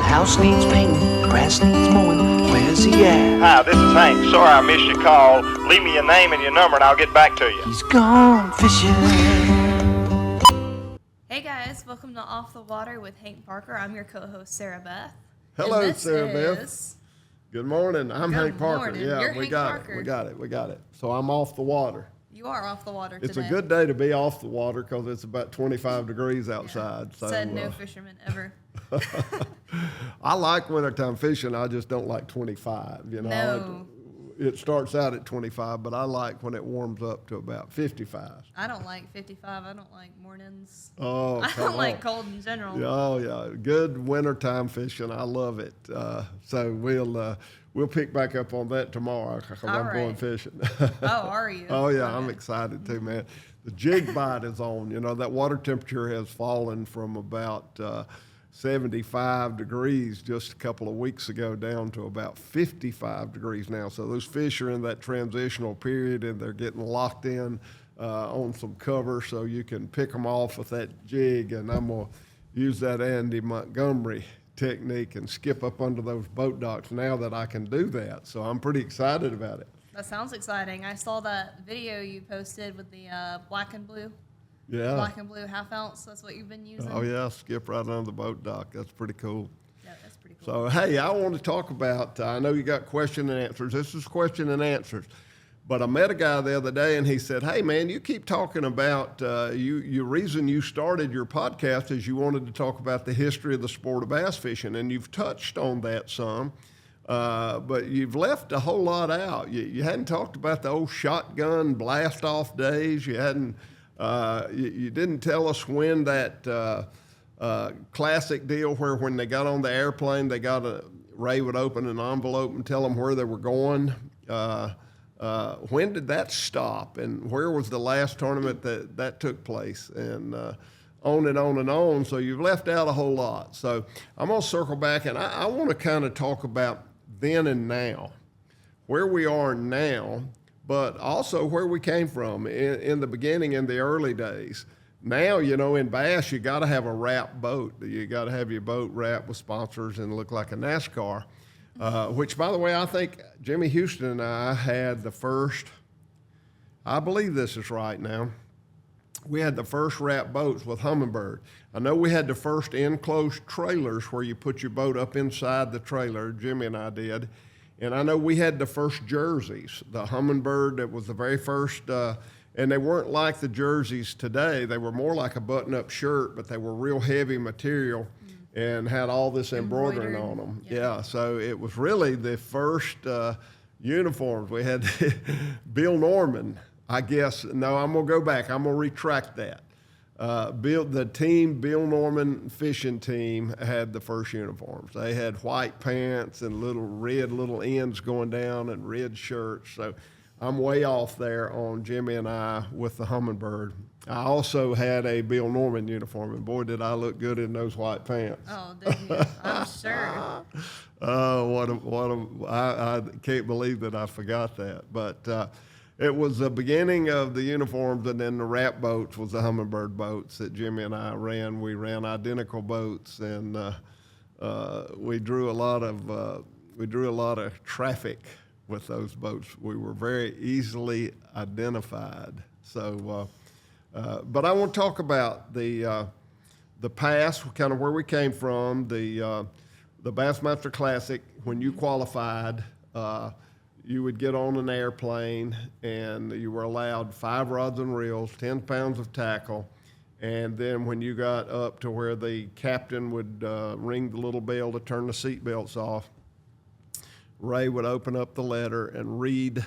house needs painting, the grass needs mowing, where's he at? Hi, this is Hank. Sorry I missed your call. Leave me your name and your number and I'll get back to you. He's gone fishing. Hey guys, welcome to Off the Water with Hank Parker. I'm your co-host, SaraBeth. Hello, And this SaraBeth. is- Good morning. I'm Good Hank Parker. morning. Yeah, You're we Hank got Parker. it. We got it. So I'm off the water. You are off the water today. It's a good day to be off the water because it's about 25 degrees outside. Yeah. So Said no fisherman ever. I like wintertime fishing. I just don't like 25. You know, No. It starts out at 25, but I like when it warms up to about 55. I don't like 55. I don't like mornings. Oh, I come don't like on. cold in general. Oh yeah, good wintertime fishing. I love it. So we'll pick back up on that tomorrow because All I'm going right. fishing. Oh, are you? Oh yeah, Okay. I'm excited too, man. The jig bite is on. You know, that water temperature has fallen from about 75 degrees just a couple of weeks ago down to about 55 degrees now. So those fish are in that transitional period and they're getting locked in on some cover so you can pick them off with that jig. And I'm going to use that Andy Montgomery technique and skip up under those boat docks now that I can do that. So I'm pretty excited about it. That sounds exciting. I saw that video you posted with the black and blue half ounce. That's what you've been using. Oh yeah, skip right under the boat dock. That's pretty cool. Yeah, that's pretty cool. So hey, I want to talk about. I know you got question and answers. This is question and answers. But I met a guy the other day, and he said, "Hey man, you keep talking about your reason you started your podcast is you wanted to talk about the history of the sport of bass fishing, and you've touched on that some." But you've left a whole lot out. You hadn't talked about the old shotgun blastoff days. You hadn't. You didn't tell us when that classic deal where when they got on the airplane, Ray would open an envelope and tell them where they were going. When did that stop, and where was the last tournament that took place, and on and on and on. So you've left out a whole lot. So I'm going to circle back, and I want to kind of talk about then and now, where we are now, but also where we came from in the beginning, in the early days. Now, you know, in bass, you got to have a wrap boat. You got to have your boat wrapped with sponsors and look like a NASCAR, which, by the way, I think Jimmy Houston and I had the first, I believe this is right now, we had the first wrap boats with Hummingbird. I know we had the first enclosed trailers where you put your boat up inside the trailer. Jimmy and I did. And I know we had the first jerseys, the Hummingbird. That was the very first, and they weren't like the jerseys today. They were more like a button-up shirt, but they were real heavy material and had all this embroidering on them. Yeah, so it was really the first uniforms. We had Bill Norman, I guess. No, I'm going to go back. I'm going to retract that. Bill Norman fishing team had the first uniforms. They had white pants and little ends going down and red shirts. So I'm way off there on Jimmy and I with the Hummingbird. I also had a Bill Norman uniform, and boy, did I look good in those white pants. Oh, did you? I'm sure. Oh, I can't believe that I forgot that. But it was the beginning of the uniforms, and then the wrap boats was the Hummingbird boats that Jimmy and I ran. We ran identical boats, and we drew a lot of traffic with those boats. We were very easily identified. So, but I want to talk about the past, kind of where we came from. The Bassmaster Classic, when you qualified. You would get on an airplane, and you were allowed 5 rods and reels, 10 pounds of tackle, and then when you got up to where the captain would ring the little bell to turn the seat belts off, Ray would open up the letter and read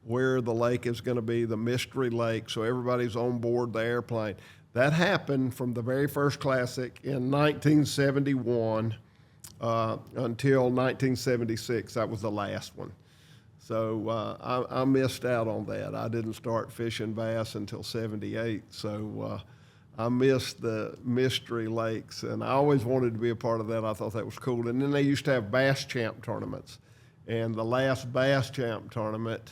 where the lake is going to be, the Mystery Lake, so everybody's on board the airplane. That happened from the very first Classic in 1971. Until 1976, that was the last one. So I missed out on that. I didn't start fishing bass until 78, so I missed the Mystery Lakes, and I always wanted to be a part of that. I thought that was cool. And then they used to have Bass Champ tournaments, and the last Bass Champ tournament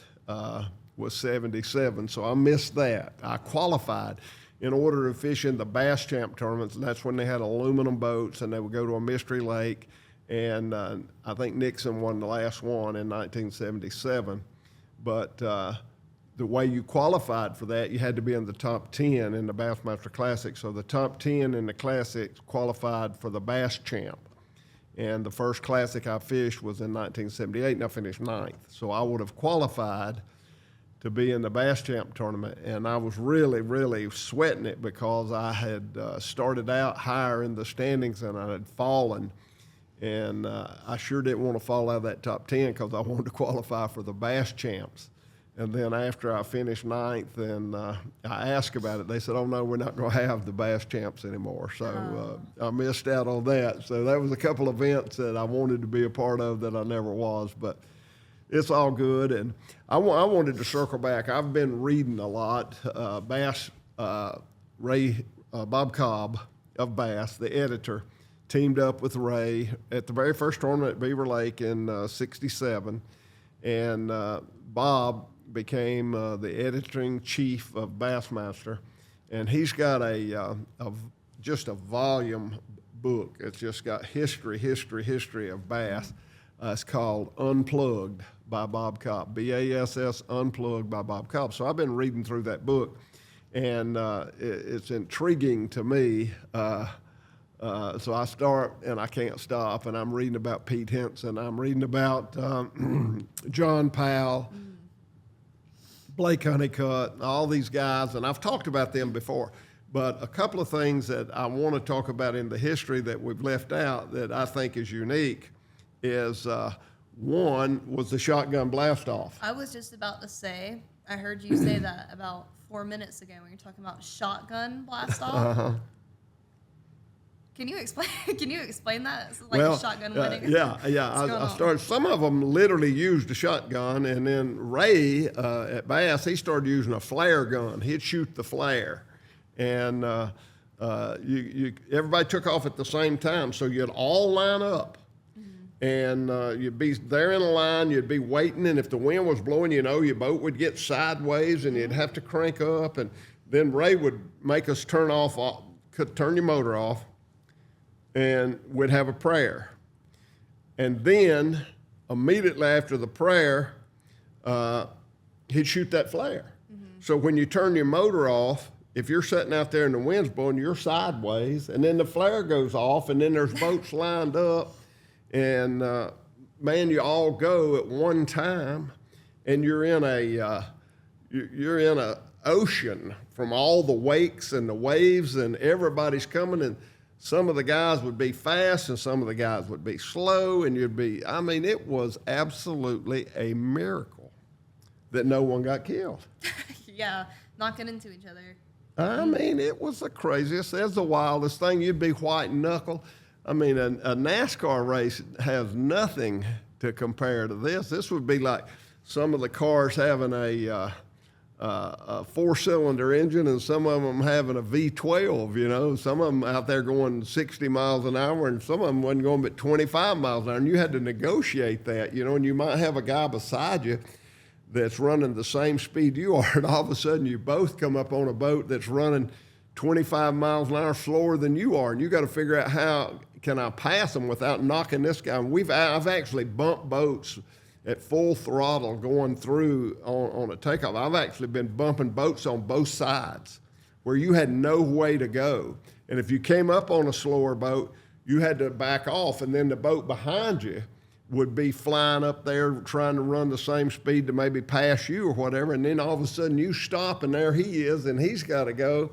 was 77, so I missed that. I qualified. in order to fish in the Bass Champ tournaments. And that's when they had aluminum boats, and they would go to a mystery lake. And I think Nixon won the last one in 1977. But the way you qualified for that, you had to be in the top 10 in the Bassmaster Classic. So the top 10 in the Classics qualified for the Bass Champ. And the first Classic I fished was in 1978, and I finished 9th. So I would have qualified to be in the Bass Champ tournament. And I was really, really sweating it because I had started out higher in the standings and I had fallen. And I sure didn't want to fall out of that top 10 because I wanted to qualify for the Bass Champs. And then after I finished 9th and I asked about it, they said, oh, no, we're not going to have the Bass Champs anymore. So I missed out on that. So that was a couple of events that I wanted to be a part of that I never was. But it's all good. And I wanted to circle back. I've been reading a lot. Bass, Bob Cobb of Bass, the editor, teamed up with Ray at the very first tournament at Beaver Lake in '67. And Bob became the editing chief of Bassmaster, and he's got just a volume book. It's just got history of bass. It's called Unplugged by Bob Cobb, BASS Unplugged by Bob Cobb. So I've been reading through that book, and it's intriguing to me. So I start, and I can't stop, and I'm reading about Pete Henson. I'm reading about John Powell, Blake Honeycutt, all these guys, and I've talked about them before. But a couple of things that I want to talk about in the history that we've left out that I think is unique is one was the shotgun blastoff. I was just about to say, I heard you say that about 4 minutes ago when you're talking about shotgun blastoff. Uh-huh. Can you explain that? It's like a shotgun wedding. Yeah. I started. Some of them literally used a shotgun, and then Ray at Bass, he started using a flare gun. He'd shoot the flare, and everybody took off at the same time, so you'd all line up, and you'd be there in a line. You'd be waiting, and if the wind was blowing, your boat would get sideways, and you'd have to crank up, and then Ray would make us turn your motor off. And we'd have a prayer. And then, immediately after the prayer, he'd shoot that flare. Mm-hmm. So when you turn your motor off, if you're sitting out there and the wind's blowing, you're sideways, and then the flare goes off, and then there's boats lined up, and man, you all go at one time, and you're in a ocean from all the wakes and the waves, and everybody's coming, and some of the guys would be fast and some of the guys would be slow, and it was absolutely a miracle that no one got killed. Yeah, knocking into each other. It was the craziest. It's the wildest thing. You'd be white knuckle. A NASCAR race has nothing to compare to this. This would be like some of the cars having a 4-cylinder engine, and some of them having a V12, some of them out there going 60 miles an hour, and some of them wasn't going but 25 miles an hour, and you had to negotiate that, and you might have a guy beside you that's running the same speed you are, and all of a sudden you both come up on a boat that's running 25 miles an hour slower than you are, and you got to figure out how can I pass them without knocking this guy. And I've actually bumped boats at full throttle going through on a takeoff. I've actually been bumping boats on both sides where you had no way to go. And if you came up on a slower boat, you had to back off, and then the boat behind you would be flying up there trying to run the same speed to maybe pass you or whatever, and then all of a sudden you stop, and there he is, and he's got to go.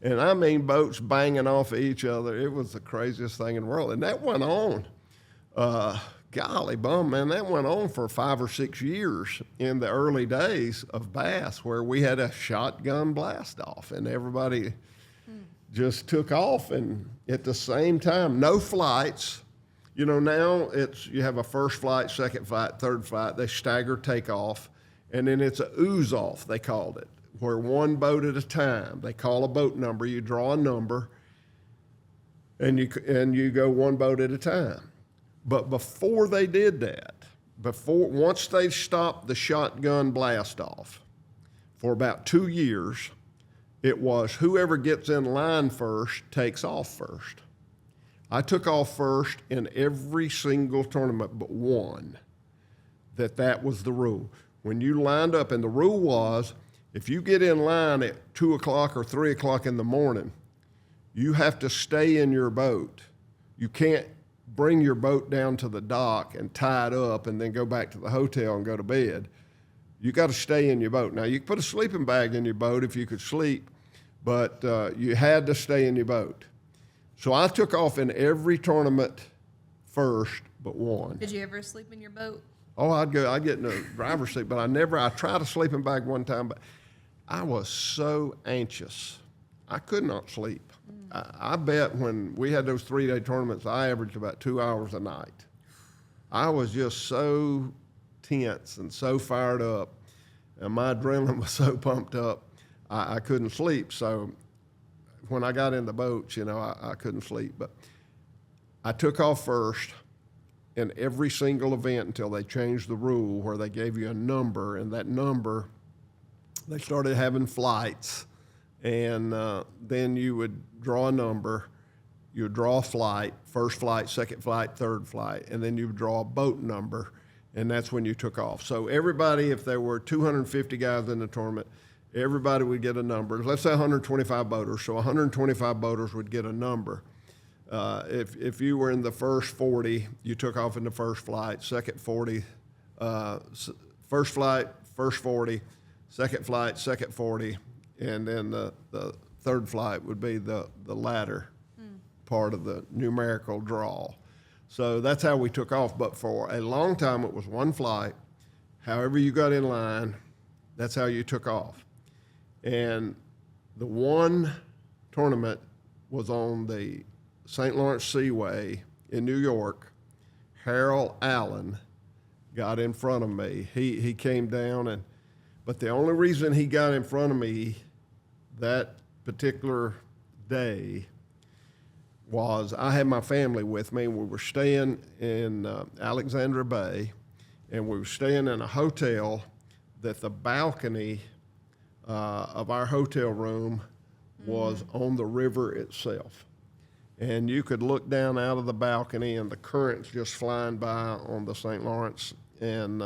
And boats banging off of each other. It was the craziest thing in the world. And that went on. Golly bum, man, that went on for 5 or 6 years in the early days of Bass, where we had a shotgun blast off, and everybody just took off, and at the same time, no flights. Now you have a first flight, second flight, third flight. They stagger takeoff, and then it's a ooze off, they called it, where one boat at a time. They call a boat number. You draw a number, and you go one boat at a time. But before they did that, once they stopped the shotgun blast off for about 2 years, it was whoever gets in line first takes off first. I took off first in every single tournament but one. That was the rule. When you lined up, and the rule was, if you get in line at 2 o'clock or 3 o'clock in the morning, you have to stay in your boat. You can't bring your boat down to the dock and tie it up and then go back to the hotel and go to bed. You got to stay in your boat. Now, you can put a sleeping bag in your boat if you could sleep, but you had to stay in your boat. So I took off in every tournament first but one. Did you ever sleep in your boat? Oh, I'd get in the driver's seat, but I tried a sleeping bag one time, but I was so anxious. I could not sleep. I bet when we had those 3-day tournaments, I averaged about 2 hours a night. I was just so tense and so fired up, and my adrenaline was so pumped up, I couldn't sleep. So when I got in the boats, I couldn't sleep. But I took off first in every single event until they changed the rule where they gave you a number, and that number, they started having flights, and then you would draw a number, you would draw a flight, first flight, second flight, third flight, and then you would draw a boat number, and that's when you took off. So everybody, if there were 250 guys in the tournament, everybody would get a number. Let's say 125 boaters, so 125 boaters would get a number. If you were in the first 40, you took off in the first flight, second 40, first flight, first 40, second flight, second 40, and then the third flight would be the latter part of the numerical draw. So that's how we took off. But for a long time, it was one flight. However you got in line, that's how you took off. And the one tournament was on the St. Lawrence Seaway in New York. Harold Allen got in front of me. He came down, but the only reason he got in front of me that particular day was I had my family with me. We were staying in Alexandria Bay, and we were staying in a hotel that the balcony of our hotel room was on the river itself. And you could look down out of the balcony, and the current's just flying by on the St. Lawrence, and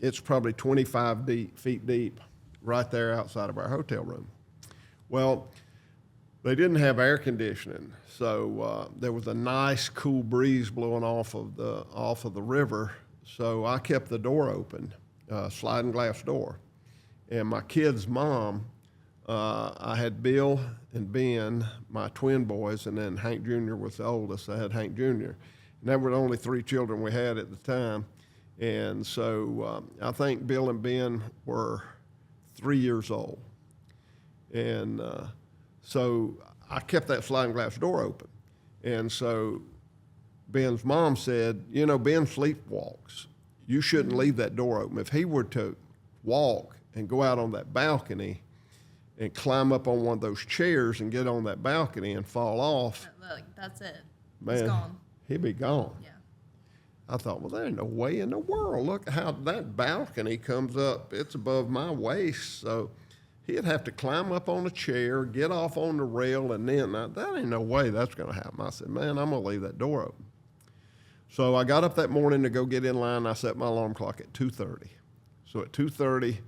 it's probably 25 feet deep right there outside of our hotel room. Well, they didn't have air conditioning, so there was a nice cool breeze blowing off of the river. So I kept the door open, sliding glass door, and my kid's mom. I had Bill and Ben, my twin boys, and then Hank Jr. was the oldest. I had Hank Jr. And that were the only 3 children we had at the time. And so I think Bill and Ben were 3 years old. And so I kept that sliding glass door open. And so Ben's mom said, Ben sleepwalks. You shouldn't leave that door open. If he were to walk and go out on that balcony and climb up on one of those chairs and get on that balcony and fall off. Look, that's it. Man, he's gone. He'd be gone. Yeah. I thought, well, there ain't no way in the world. Look how that balcony comes up. It's above my waist. So he'd have to climb up on a chair, get off on the rail, and then that ain't no way that's going to happen. I said, man, I'm going to leave that door open. So I got up that morning to go get in line. I set my alarm clock at 2:30. So at 2:30,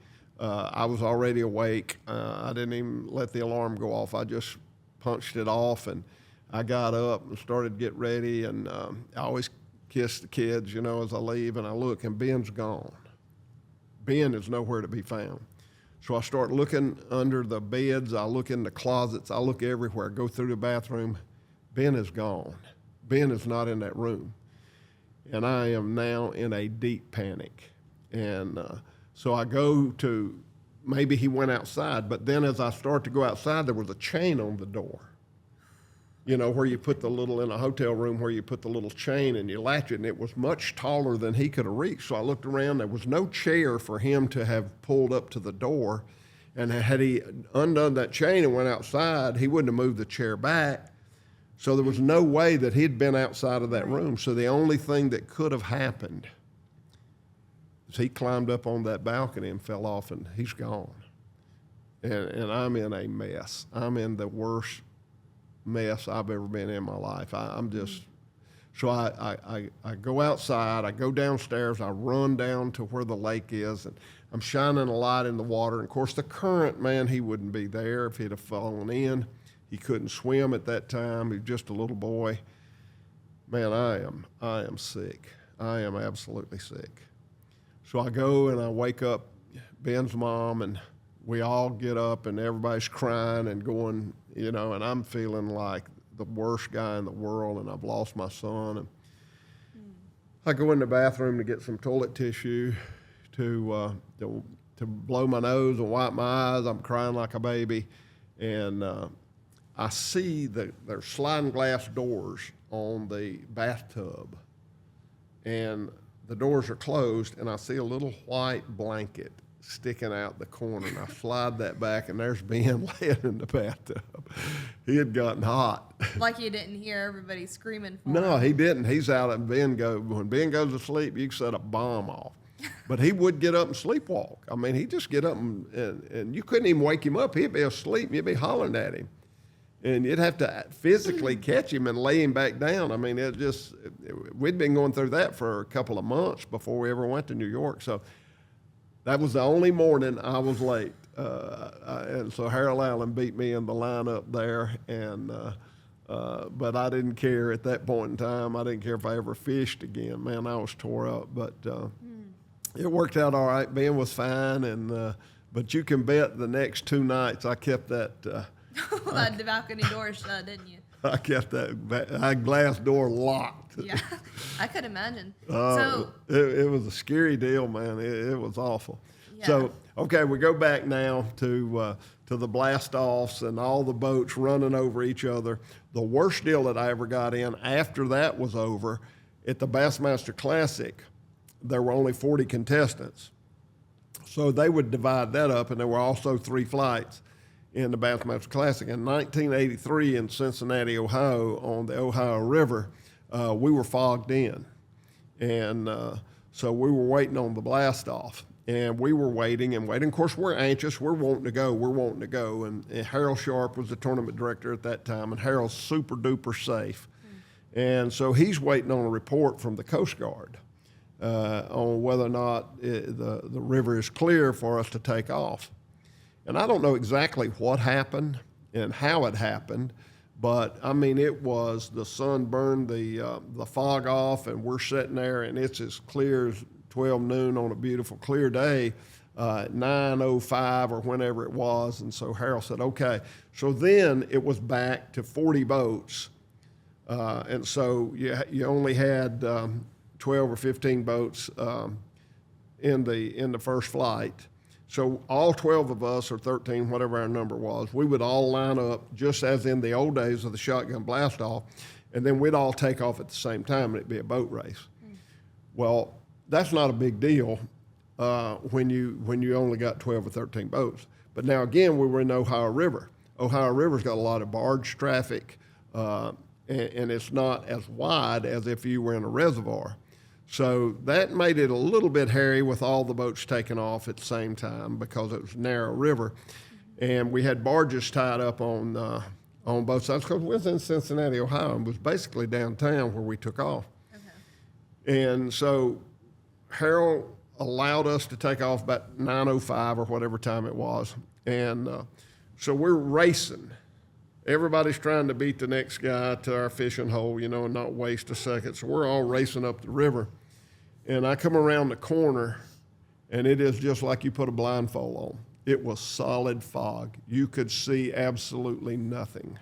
I was already awake. I didn't even let the alarm go off. I just punched it off, and I got up and started to get ready. And I always kiss the kids, as I leave, and I look, and Ben's gone. Ben is nowhere to be found. So I start looking under the beds. I look in the closets. I look everywhere. Go through the bathroom. Ben is gone. Ben is not in that room. And I am now in a deep panic. And so I go to, maybe he went outside, but then as I start to go outside, there was a chain on the door. Where you put in a hotel room where you put the little chain and you latch it, and it was much taller than he could have reached. So I looked around, there was no chair for him to have pulled up to the door. And had he undone that chain and went outside, he wouldn't have moved the chair back. So there was no way that he'd been outside of that room. So the only thing that could have happened is he climbed up on that balcony and fell off, and he's gone. and I'm in a mess. I'm in the worst mess I've ever been in my life. I'm just, so I go outside, I go downstairs, I run down to where the lake is, and I'm shining a light in the water. And of course, the current, man, he wouldn't be there if he'd have fallen in. He couldn't swim at that time. He was just a little boy. Man, I am sick. I am absolutely sick. So I go and I wake up Ben's mom, and we all get up, and everybody's crying and going, and I'm feeling like the worst guy in the world, and I've lost my son. And I go in the bathroom to get some toilet tissue to blow my nose and wipe my eyes. I'm crying like a baby, and I see that there's sliding glass doors on the bathtub, and the doors are closed, and I see a little white blanket sticking out the corner, and I slide that back, and there's Ben laying in the bathtub. He had gotten hot. Like you didn't hear everybody screaming for No, him. he didn't. He's out at when Ben goes to sleep, you can set a bomb off. But he would get up and sleepwalk. I mean, he'd just get up, and you couldn't even wake him up. He'd be asleep, and you'd be hollering at him. And you'd have to physically catch him and lay him back down. I mean, we'd been going through that for a couple of months before we ever went to New York. So that was the only morning I was late. And so Harold Allen beat me in the lineup there. But I didn't care at that point in time. I didn't care if I ever fished again. Man, I was tore up. But it worked out all right. Ben was fine. But you can bet the next 2 nights I kept that... The balcony door shut, didn't you? I kept that glass door locked. Yeah, I could imagine. It was a scary deal, man. It was awful. Yeah. So, okay, we go back now to the blastoffs and all the boats running over each other. The worst deal that I ever got in after that was over, at the Bassmaster Classic, there were only 40 contestants. So they would divide that up, and there were also 3 flights in the Bassmaster Classic. In 1983 in Cincinnati, Ohio, on the Ohio River, we were fogged in. And so we were waiting on the blastoff. And we were waiting and waiting. Of course, we're anxious. We're wanting to go. And Harold Sharp was the tournament director at that time, and Harold's super duper safe. And so he's waiting on a report from the Coast Guard on whether or not the river is clear for us to take off. And I don't know exactly what happened and how it happened, but I mean, it was the sun burned the fog off, and we're sitting there, and it's as clear as 12 noon on a beautiful clear day, 9:05 or whenever it was. And so Harold said, okay. So then it was back to 40 boats, and so you only had 12 or 15 boats in the first flight. So all 12 of us, or 13, whatever our number was, we would all line up just as in the old days of the shotgun blastoff, and then we'd all take off at the same time, and it'd be a boat race. Well, that's not a big deal when you only got 12 or 13 boats. But now again, we were in the Ohio River. Ohio River's got a lot of barge traffic, and it's not as wide as if you were in a reservoir. So that made it a little bit hairy with all the boats taking off at the same time because it was a narrow river. And we had barges tied up on both sides because we was in Cincinnati, Ohio, and was basically downtown where we took off. Okay. And so Harold allowed us to take off about 9:05 or whatever time it was. And so we're racing. Everybody's trying to beat the next guy to our fishing hole, and not waste a second. So we're all racing up the river. And I come around the corner, and it is just like you put a blindfold on. It was solid fog. You could see absolutely nothing.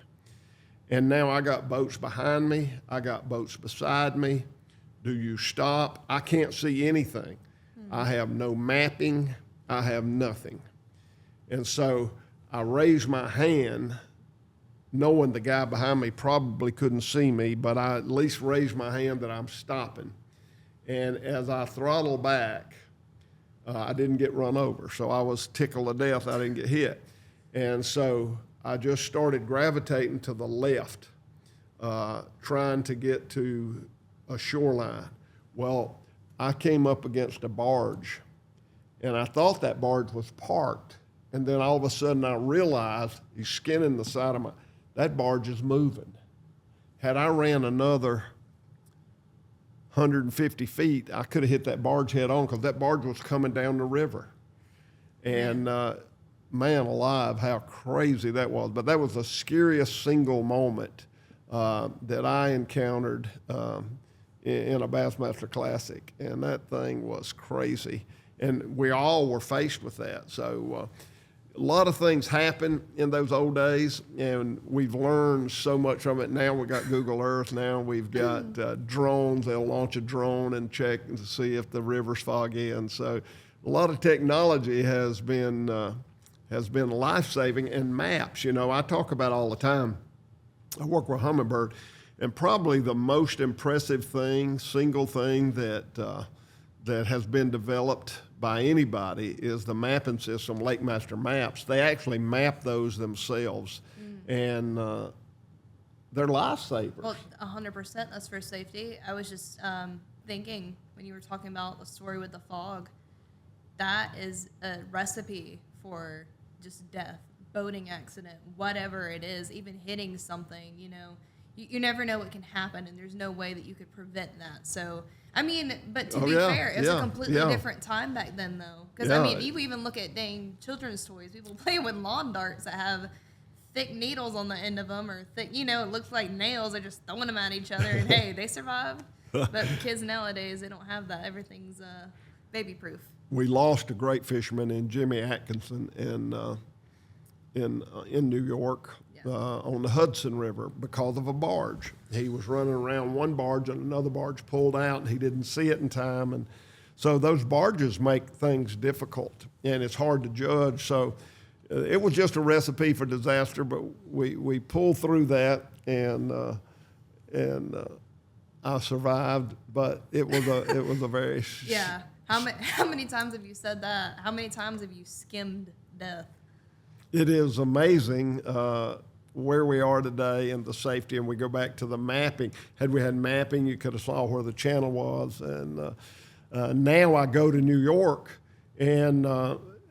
And now I got boats behind me. I got boats beside me. Do you stop? I can't see anything. I have no mapping. I have nothing. And so I raise my hand, knowing the guy behind me probably couldn't see me, but I at least raised my hand that I'm stopping. And as I throttle back, I didn't get run over. So I was tickled to death I didn't get hit. And so I just started gravitating to the left, trying to get to a shoreline. Well, I came up against a barge, and I thought that barge was parked And then all of a sudden I realized he's skinning the side of that barge is moving. Had I ran another 150 feet, I could have hit that barge head on because that barge was coming down the river. And man alive, how crazy that was. But that was the scariest single moment that I encountered in a Bassmaster Classic. And that thing was crazy. And we all were faced with that. So a lot of things happened in those old days, and we've learned so much from it. Now we've got Google Earth. Now we've got drones. They'll launch a drone and check to see if the river's foggy. And so a lot of technology has been life-saving. And maps, you know, I talk about all the time. I work with Hummingbird, and probably the most impressive thing, single thing that has been developed by anybody is the mapping system, Lake Master Maps. They actually map those themselves, and they're lifesavers. Well, 100%, that's for safety. I was just thinking when you were talking about the story with the fog, that is a recipe for just death, boating accident, whatever it is, even hitting something, you know. You never know what can happen, and there's no way that you could prevent that. So, I mean, but to be fair, it's a completely different time back then, though. Because, I mean, you even look at dang children's toys. People play with lawn darts that have thick needles on the end of them, or thick, you know, it looks like nails. They're just throwing them at each other, and hey, they survive. But kids nowadays, they don't have that. Everything's baby-proof. We lost a great fisherman in Jimmy Atkinson in New York. On the Hudson River because of a barge. He was running around one barge and another barge pulled out, and he didn't see it in time. And so those barges make things difficult, and it's hard to judge. So it was just a recipe for disaster, but we pulled through that, and I survived. But it was a very yeah. How many times have you said that? How many times have you skimmed death? It is amazing where we are today and the safety, and we go back to the mapping. Had we had mapping, you could have saw where the channel was. And now I go to New York, and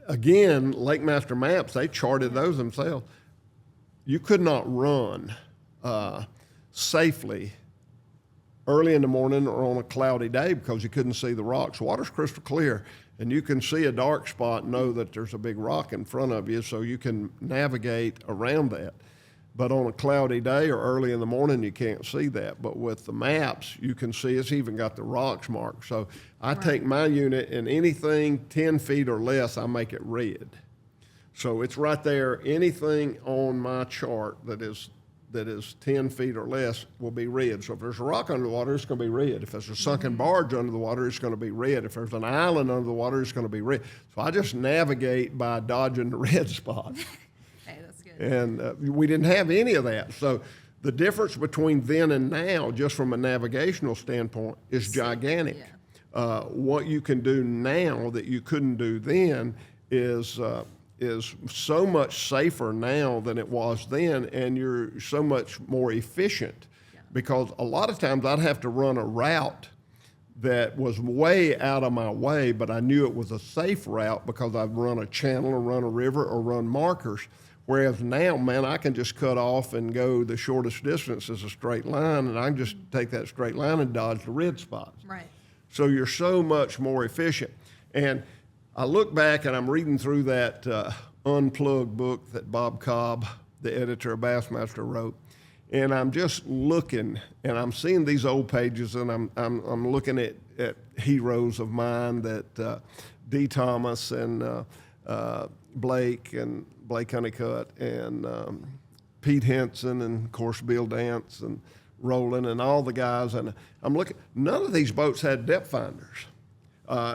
again, Lake Master Maps, they charted those themselves. You could not run safely early in the morning or on a cloudy day because you couldn't see the rocks. Water's crystal clear, and you can see a dark spot and know that there's a big rock in front of you, so you can navigate around that. But on a cloudy day or early in the morning, you can't see that. But with the maps, you can see it's even got the rocks marked. So I take my unit, and anything 10 feet or less, I make it red. So it's right there. Anything on my chart that is 10 feet or less will be red. So if there's a rock under the water, it's going to be red. If there's a sunken barge under the water, it's going to be red. If there's an island under the water, it's going to be red. So I just navigate by dodging the red spot. Hey, that's good. And we didn't have any of that. So the difference between then and now, just from a navigational standpoint, is gigantic. Yeah. What you can do now that you couldn't do then is so much safer now than it was then, and you're so much more efficient. Yeah. Because a lot of times I'd have to run a route that was way out of my way, but I knew it was a safe route because I'd run a channel or run a river or run markers. Whereas now, man, I can just cut off and go the shortest distance is a straight line, and I can just take that straight line and dodge the red spots. Right. So you're so much more efficient. And I look back and I'm reading through that Unplugged book that Bob Cobb, the editor of Bassmaster, wrote, and I'm just looking and I'm seeing these old pages, and I'm looking at heroes of mine that D. Thomas and Blake Honeycutt and Pete Henson and of course Bill Dance and Roland and all the guys, and I'm looking. None of these boats had depth finders.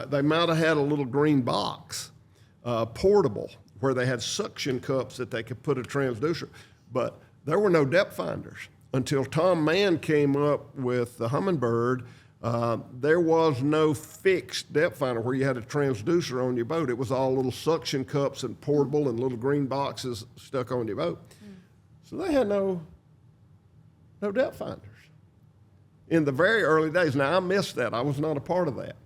They might have had a little green box, portable, where they had suction cups that they could put a transducer, but there were no depth finders. Until Tom Mann came up with the Hummingbird, there was no fixed depth finder where you had a transducer on your boat. It was all little suction cups and portable and little green boxes stuck on your boat. So they had no depth finders in the very early days. Now, I missed that. I was not a part of that.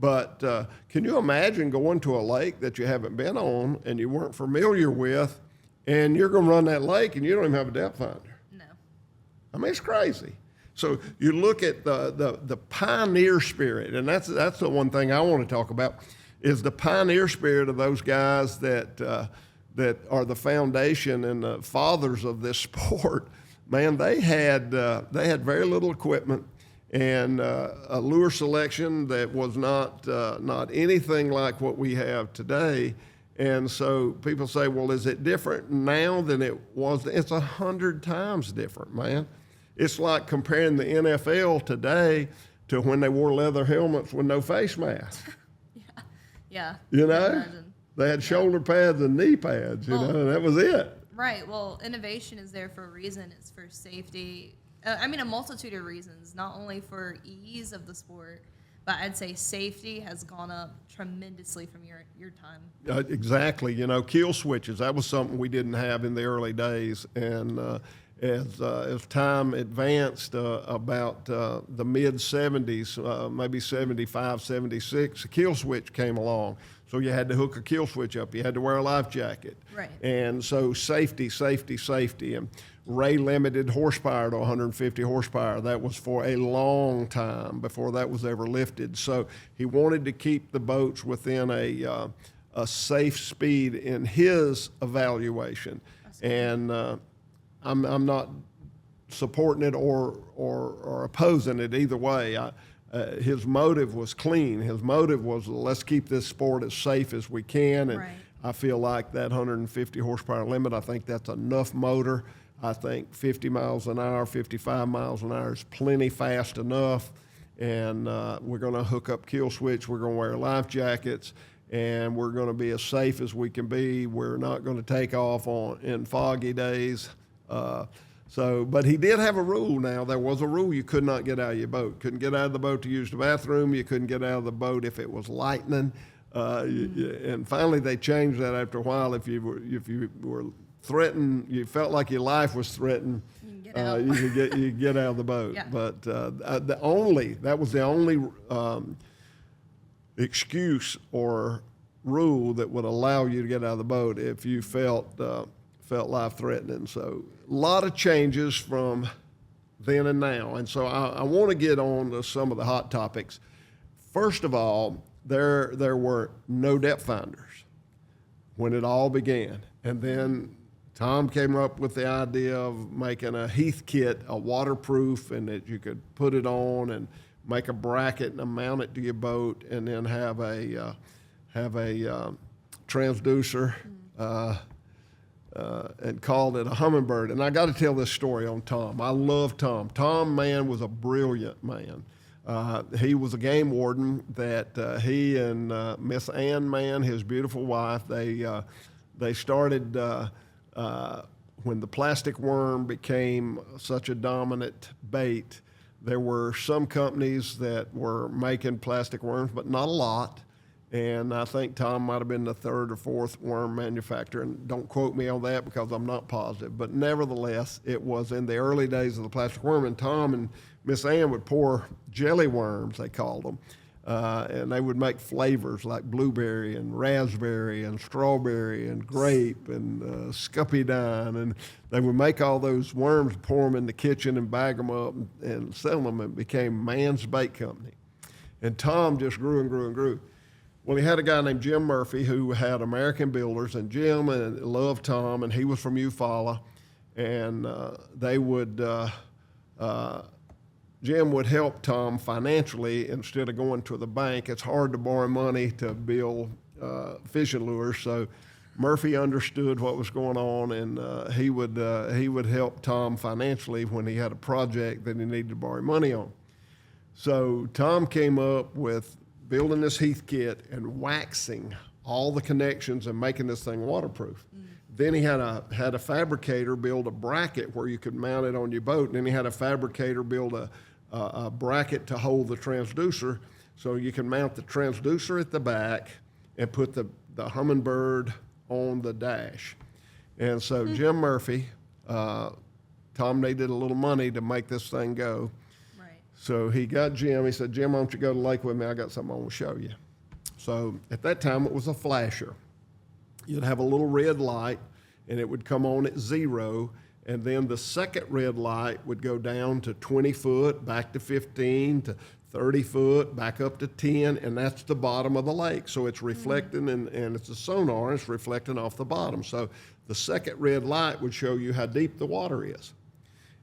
But can you imagine going to a lake that you haven't been on and you weren't familiar with, and you're going to run that lake and you don't even have a depth finder? No. I mean, it's crazy. So you look at the pioneer spirit, and that's the one thing I want to talk about, is the pioneer spirit of those guys that are the foundation and the fathers of this sport. Man, they had very little equipment and a lure selection that was not anything like what we have today. And so people say, well, is it different now than it was? It's 100 times different, man. It's like comparing the NFL today to when they wore leather helmets with no face mask. Yeah. You know? They had shoulder pads and knee pads, you know, and that was it. Right. Well, innovation is there for a reason. It's for safety. I mean, a multitude of reasons, not only for ease of the sport, but I'd say safety has gone up tremendously from your time. Exactly. You know, kill switches, that was something we didn't have in the early days. And as time advanced, about the mid-'70s, maybe 75, 76, a kill switch came along. So you had to hook a kill switch up. You had to wear a life jacket. Right. And so safety. And Ray limited horsepower to 150 horsepower. That was for a long time before that was ever lifted. So he wanted to keep the boats within a safe speed in his evaluation. And I'm not supporting it or opposing it either way. His motive was clean. His motive was, let's keep this sport as safe as we can. And right. I feel like that 150 horsepower limit, I think that's enough motor. I think 50 miles an hour, 55 miles an hour is plenty fast enough. And we're going to hook up kill switch. We're going to wear life jackets. And we're going to be as safe as we can be. We're not going to take off in foggy days. But he did have a rule now. There was a rule: you could not get out of your boat. Couldn't get out of the boat to use the bathroom. You couldn't get out of the boat if it was lightning. And finally they changed that after a while. If you were threatened, you felt like your life was threatened, you could get out of the boat. Yeah. But that was the only excuse or rule that would allow you to get out of the boat if you felt life-threatening. So a lot of changes from then and now. And so I want to get on to some of the hot topics. First of all, there were no depth finders when it all began. And then Tom came up with the idea of making a Heath kit, a waterproof, and that you could put it on and make a bracket and mount it to your boat, and then have a transducer. And called it a hummingbird. And I got to tell this story on Tom. I love Tom. Tom, man, was a brilliant man. He was a game warden that he and Miss Ann, man, his beautiful wife, they started when the plastic worm became such a dominant bait. There were some companies that were making plastic worms, but not a lot. And I think Tom might have been the third or fourth worm manufacturer. And don't quote me on that because I'm not positive. But nevertheless, it was in the early days of the plastic worm. And Tom and Miss Ann would pour jelly worms, they called them. And they would make flavors like blueberry and raspberry and strawberry and grape and scuppydine. And they would make all those worms, pour them in the kitchen and bag them up and sell them. It became Man's Bait Company. And Tom just grew and grew and grew. Well, he had a guy named Jim Murphy who had American Builders, and Jim loved Tom, and he was from Eufaula, and Jim would help Tom financially instead of going to the bank. It's hard to borrow money to build fishing lures, so Murphy understood what was going on, and he would help Tom financially when he had a project that he needed to borrow money on. So Tom came up with building this Heath kit and waxing all the connections and making this thing waterproof. Then he had a fabricator build a bracket where you could mount it on your boat. And then he had a fabricator build a bracket to hold the transducer, so you can mount the transducer at the back and put the hummingbird on the dash. And so Jim Murphy, Tom needed a little money to make this thing go. Right. So he got Jim. He said, Jim, why don't you go to the lake with me? I got something I want to show you. So at that time, it was a flasher. You'd have a little red light, and it would come on at 0, and then the second red light would go down to 20 foot, back to 15, to 30 foot, back up to 10, and that's the bottom of the lake. So it's reflecting, and it's a sonar, and it's reflecting off the bottom. So the second red light would show you how deep the water is.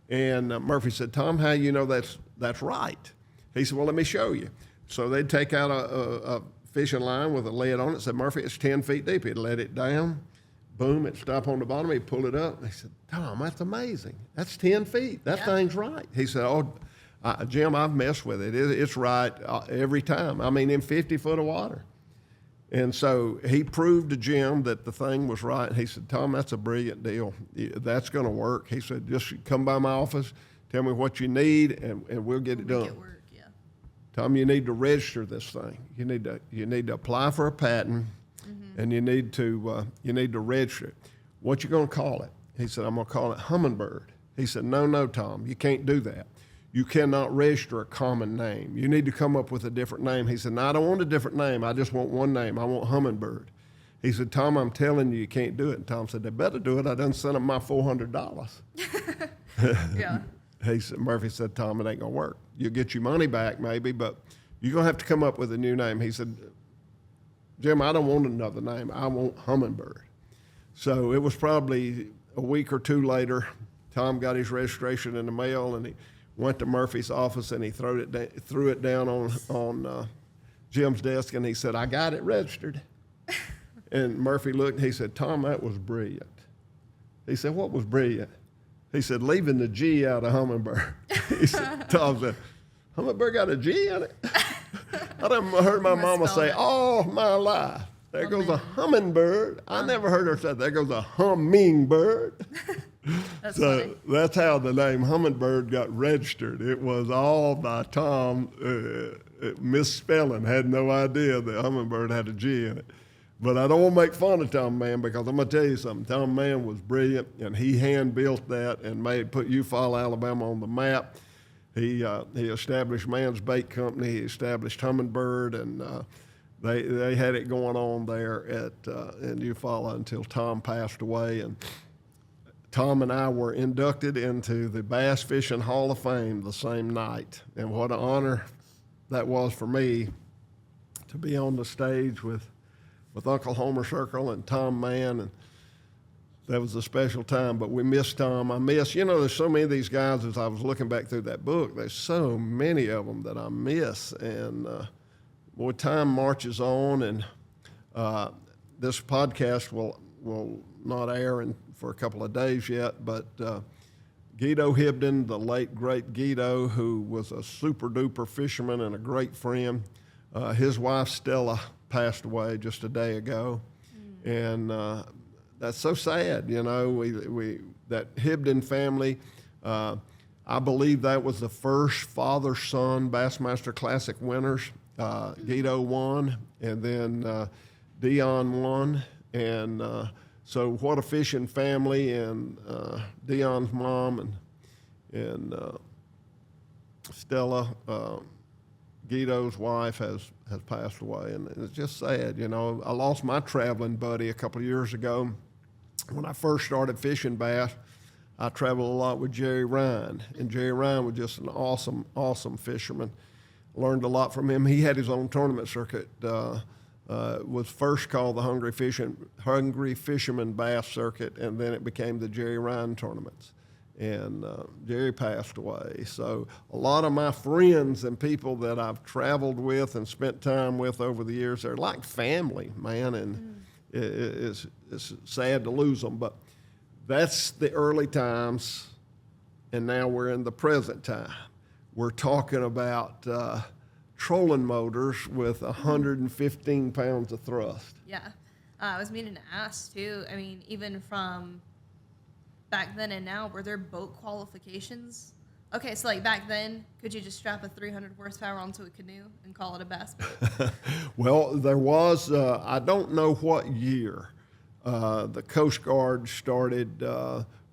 And Murphy said, Tom, how you know that's right? He said, well, let me show you. So they'd take out a fishing line with a lead on it, said, Murphy, it's 10 feet deep. He'd let it down, boom, it'd stop on the bottom, he'd pull it up. He said, Tom, that's amazing. That's 10 feet. That thing's right. He said, Jim, I've messed with it. It's right every time. I mean, in 50 foot of water. And so he proved to Jim that the thing was right. He said, Tom, that's a brilliant deal. That's going to work. He said, just come by my office, tell me what you need, and we'll get it done. Make it work, yeah. Tom, you need to register this thing. You need to apply for a patent, and you need to register it. What you going to call it? He said, I'm going to call it hummingbird. He said, no, Tom, you can't do that. You cannot register a common name. You need to come up with a different name. He said, no, I don't want a different name. I just want one name. I want hummingbird. He said, Tom, I'm telling you can't do it. And Tom said, they better do it. I done sent them my $400. Yeah. Murphy said, Tom, it ain't going to work. You'll get your money back maybe, but you're going to have to come up with a new name. He said, Jim, I don't want another name. I want hummingbird. So it was probably a week or two later, Tom got his registration in the mail, and he went to Murphy's office, and he threw it down on Jim's desk, and he said, I got it registered. And Murphy looked, and he said, Tom, that was brilliant. He said, what was brilliant? He said, leaving the G out of hummingbird. Tom said, hummingbird got a G in it? I done heard my mama say, all my life, there goes a hummingbird. I never heard her say, there goes a hummingbird. That's so funny. that's how the name hummingbird got registered. It was all by Tom misspelling, had no idea that hummingbird had a G in it. But I don't want to make fun of Tom Mann, because I'm going to tell you something. Tom Mann was brilliant, and he hand-built that and put Eufaula, Alabama on the map. He established Mann's Bait Company. He established Hummingbird, and they had it going on there in Eufaula until Tom passed away. And Tom and I were inducted into the Bass Fishing Hall of Fame the same night. And what an honor that was for me to be on the stage with Uncle Homer Circle and Tom Mann, and that was a special time. But we miss Tom. There's so many of these guys. As I was looking back through that book, there's so many of them that I miss. And boy, time marches on, and this podcast will not air for a couple of days yet, but Guido Hibden, the late great Guido, who was a super duper fisherman and a great friend, his wife Stella passed away just a day ago, and that's so sad. We that Hibden family, I believe that was the first father-son Bassmaster Classic winners. Guido won, and then Dion won, and so what a fishing family. And Dion's mom and Stella, Guido's wife, has passed away, and it's just sad. I lost my traveling buddy a couple of years ago. When I first started fishing bass, I traveled a lot with Jerry Ryan, and Jerry Ryan was just an awesome, awesome fisherman. Learned a lot from him. He had his own tournament circuit. Was first called the Hungry Fisherman Bass Circuit, and then it became the Jerry Ryan tournaments. And Jerry passed away. So a lot of my friends and people that I've traveled with and spent time with over the years, they're like family, man, and it's sad to lose them. But that's the early times, and now we're in the present time. We're talking about trolling motors with 115 pounds of thrust. Yeah. I was meaning to ask, too, I mean, even from back then and now, were there boat qualifications? Okay, so like back then, could you just strap a 300 horsepower onto a canoe and call it a bass boat? Well, there was, I don't know what year, the Coast Guard started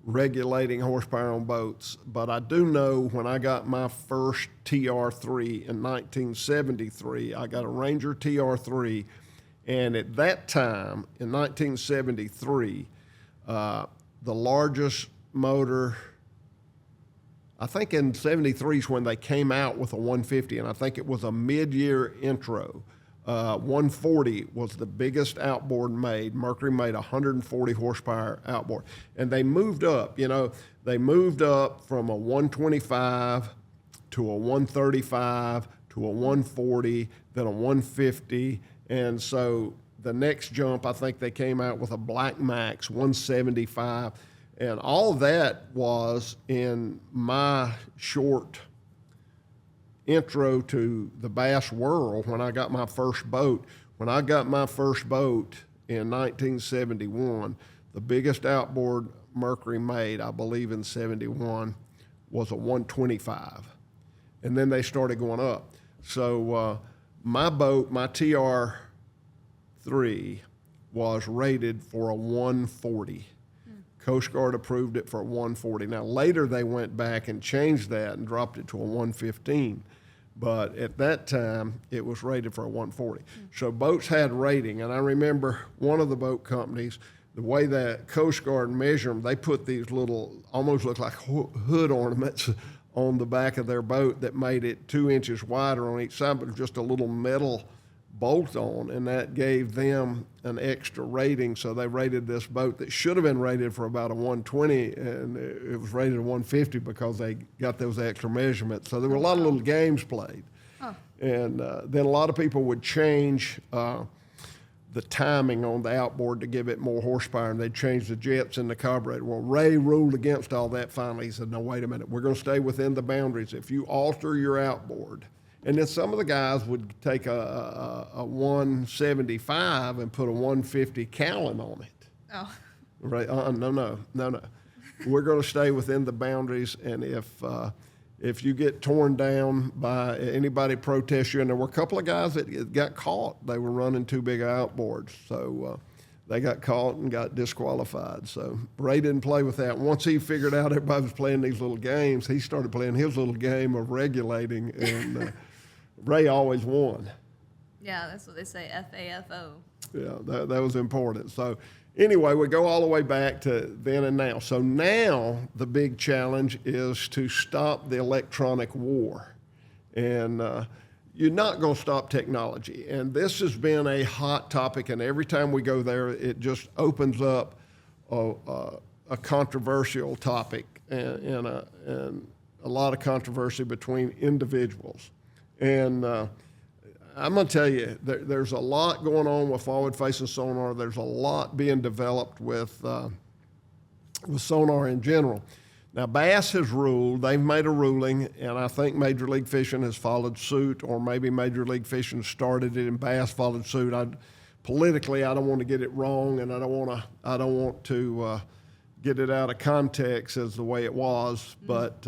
regulating horsepower on boats, but I do know when I got my first TR3 in 1973, I got a Ranger TR3, and at that time, in 1973, the largest motor, I think in 73 is when they came out with a 150, and I think it was a mid-year intro. 140 was the biggest outboard made. Mercury made 140 horsepower outboard. And they moved up, they moved up from a 125 to a 135 to a 140, then a 150. And so the next jump, I think they came out with a Black Max 175. And all that was in my short intro to the bass world when I got my first boat. When I got my first boat in 1971, the biggest outboard Mercury made, I believe in 71, was a 125. And then they started going up. So my boat, my TR3, was rated for a 140. Coast Guard approved it for a 140. Now, later they went back and changed that and dropped it to a 115. But at that time, it was rated for a 140. So boats had rating. And I remember one of the boat companies, the way that Coast Guard measured them, they put these little, almost look like hood ornaments on the back of their boat that made it 2 inches wider on each side, but just a little metal bolt on, and that gave them an extra rating. So they rated this boat that should have been rated for about a 120, and it was rated a 150 because they got those extra measurements. So there were a lot of little games played. And then a lot of people would change the timing on the outboard to give it more horsepower, and they'd change the jets in the carburetor. Well, Ray ruled against all that finally. He said, no, wait a minute, we're going to stay within the boundaries. If you alter your outboard, and then some of the guys would take a 175 and put a 150 Callan on it. Oh. Right? No. We're going to stay within the boundaries, and if you get torn down by anybody protest you, and there were a couple of guys that got caught. They were running too big outboards, so they got caught and got disqualified. So Ray didn't play with that. Once he figured out everybody was playing these little games, he started playing his little game of regulating, and Ray always won. Yeah, that's what they say, FAFO. Yeah, that was important. So anyway, we go all the way back to then and now. So now the big challenge is to stop the electronic war. And you're not going to stop technology. And this has been a hot topic, and every time we go there, it just opens up a controversial topic and a lot of controversy between individuals. And I'm going to tell you, there's a lot going on with forward-facing sonar. There's a lot being developed with sonar in general. Now, Bass has ruled, they've made a ruling, and I think Major League Fishing has followed suit, or maybe Major League Fishing started it and Bass followed suit. Politically, I don't want to get it wrong, and I don't want to get it out of context as the way it was, but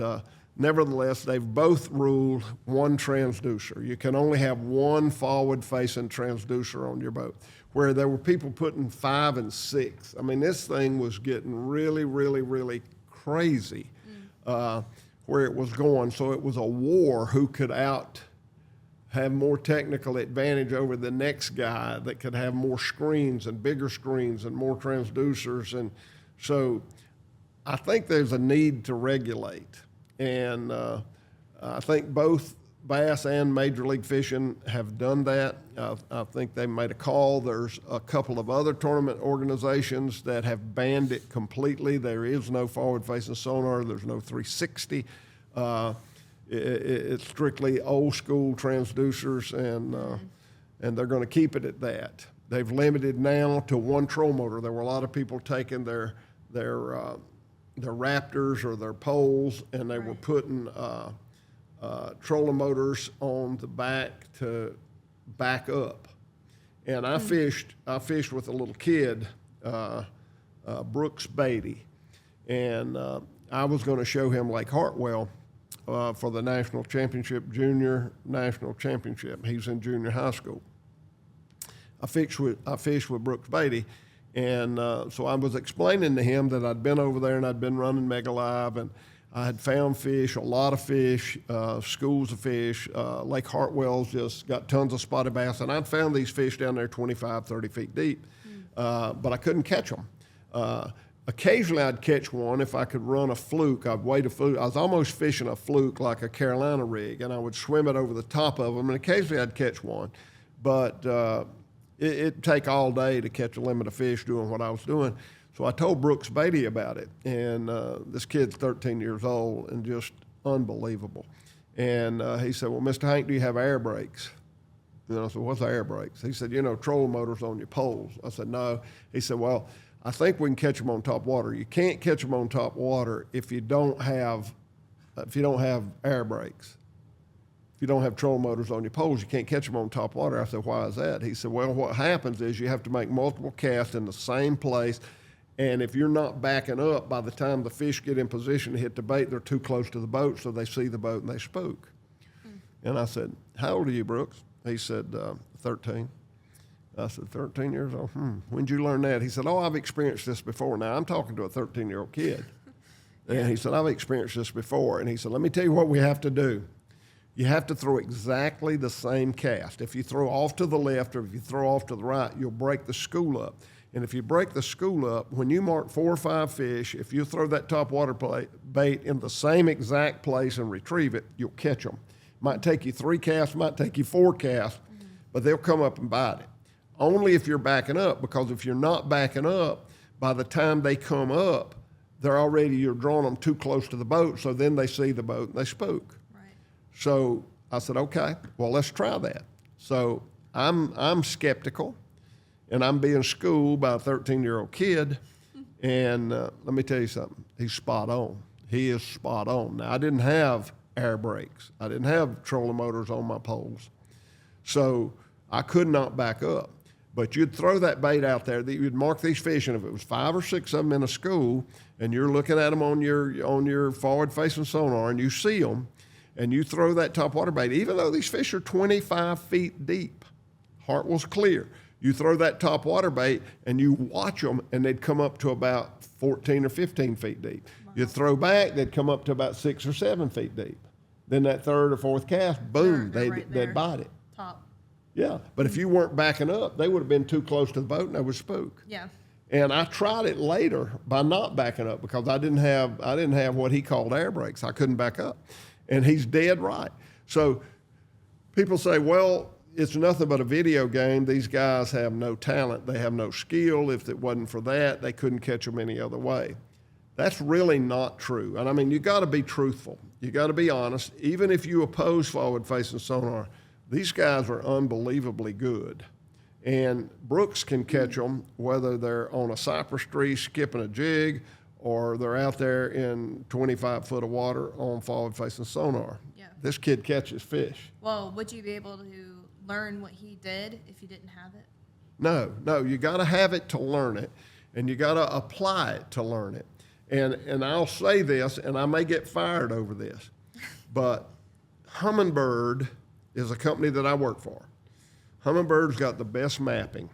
nevertheless, they've both ruled one transducer. You can only have one forward-facing transducer on your boat, where there were people putting 5 and 6. I mean, this thing was getting really, really, really crazy where it was going. So it was a war who could have more technical advantage over the next guy that could have more screens and bigger screens and more transducers. And so I think there's a need to regulate. And I think both Bass and Major League Fishing have done that. I think they made a call. There's a couple of other tournament organizations that have banned it completely. There is no forward-facing sonar. There's no 360. It's strictly old-school transducers, and they're going to keep it at that. They've limited now to one troll motor. There were a lot of people taking their Raptors or their poles, and they were putting trolling motors on the back to back up. And I fished with a little kid, Brooks Beatty, and I was going to show him Lake Hartwell for the national championship, junior national championship. He's in junior high school. I fished with Brooks Beatty, And so I was explaining to him that I'd been over there and I'd been running Mega Live, and I had found fish, a lot of fish, schools of fish. Lake Hartwell's just got tons of spotted bass, and I'd found these fish down there 25, 30 feet deep, but I couldn't catch them. Occasionally I'd catch one if I could run a fluke. I'd wait a fluke. I was almost fishing a fluke like a Carolina rig, and I would swim it over the top of them, and occasionally I'd catch one. But it'd take all day to catch a limit of fish doing what I was doing. So I told Brooks Beatty about it, and this kid's 13 years old and just unbelievable. And he said, well, Mr. Hank, do you have air brakes? And I said, what's air brakes? He said, trolling motors on your poles. I said, no. He said, well, I think we can catch them on top water. You can't catch them on top water if you don't have air brakes. If you don't have trolling motors on your poles, you can't catch them on top water. I said, why is that? He said, well, what happens is you have to make multiple casts in the same place, and if you're not backing up, by the time the fish get in position to hit the bait, they're too close to the boat, so they see the boat and they spook. And I said, how old are you, Brooks? He said, 13. I said, 13 years old? When'd you learn that? He said, I've experienced this before. Now, I'm talking to a 13-year-old kid. And he said, I've experienced this before. And he said, let me tell you what we have to do. You have to throw exactly the same cast. If you throw off to the left or if you throw off to the right, you'll break the school up. And if you break the school up, when you mark 4 or 5 fish, if you throw that top water bait in the same exact place and retrieve it, you'll catch them. Might take you 3 casts, might take you 4 casts, but they'll come up and bite it. Only if you're backing up, because if you're not backing up, by the time they come up, you're drawing them too close to the boat, so then they see the boat and they spook. Right. So I said, okay, well, let's try that. So I'm skeptical, and I'm being schooled by a 13-year-old kid, and let me tell you something. He's spot on. He is spot on. Now, I didn't have air brakes. I didn't have trolling motors on my poles, so I could not back up. But you'd throw that bait out there, that you'd mark these fish, and if it was 5 or 6 of them in a school, and you're looking at them on your forward-facing sonar, and you see them, and you throw that top water bait, even though these fish are 25 feet deep, Hartwell's clear, you throw that top water bait, and you watch them, and they'd come up to about 14 or 15 feet deep. Wow. You'd throw back, they'd come up to about 6 or 7 feet deep. Then that 3rd or 4th cast, boom, they'd bite it. Top. Yeah, but if you weren't backing up, they would have been too close to the boat and they would spook. Yeah. And I tried it later by not backing up because I didn't have what he called air brakes. I couldn't back up. And he's dead right. So people say, well, it's nothing but a video game. These guys have no talent. They have no skill. If it wasn't for that, they couldn't catch them any other way. That's really not true. And I mean, you got to be truthful. You got to be honest. Even if you oppose forward-facing sonar, these guys are unbelievably good. And Brooks can catch them whether they're on a cypress tree skipping a jig or they're out there in 25 foot of water on forward-facing sonar. Yeah. This kid catches fish. Well, would you be able to learn what he did if you didn't have it? No, you got to have it to learn it, and you got to apply it to learn it. And I'll say this, and I may get fired over this, but Hummingbird is a company that I work for. Hummingbird's got the best mapping.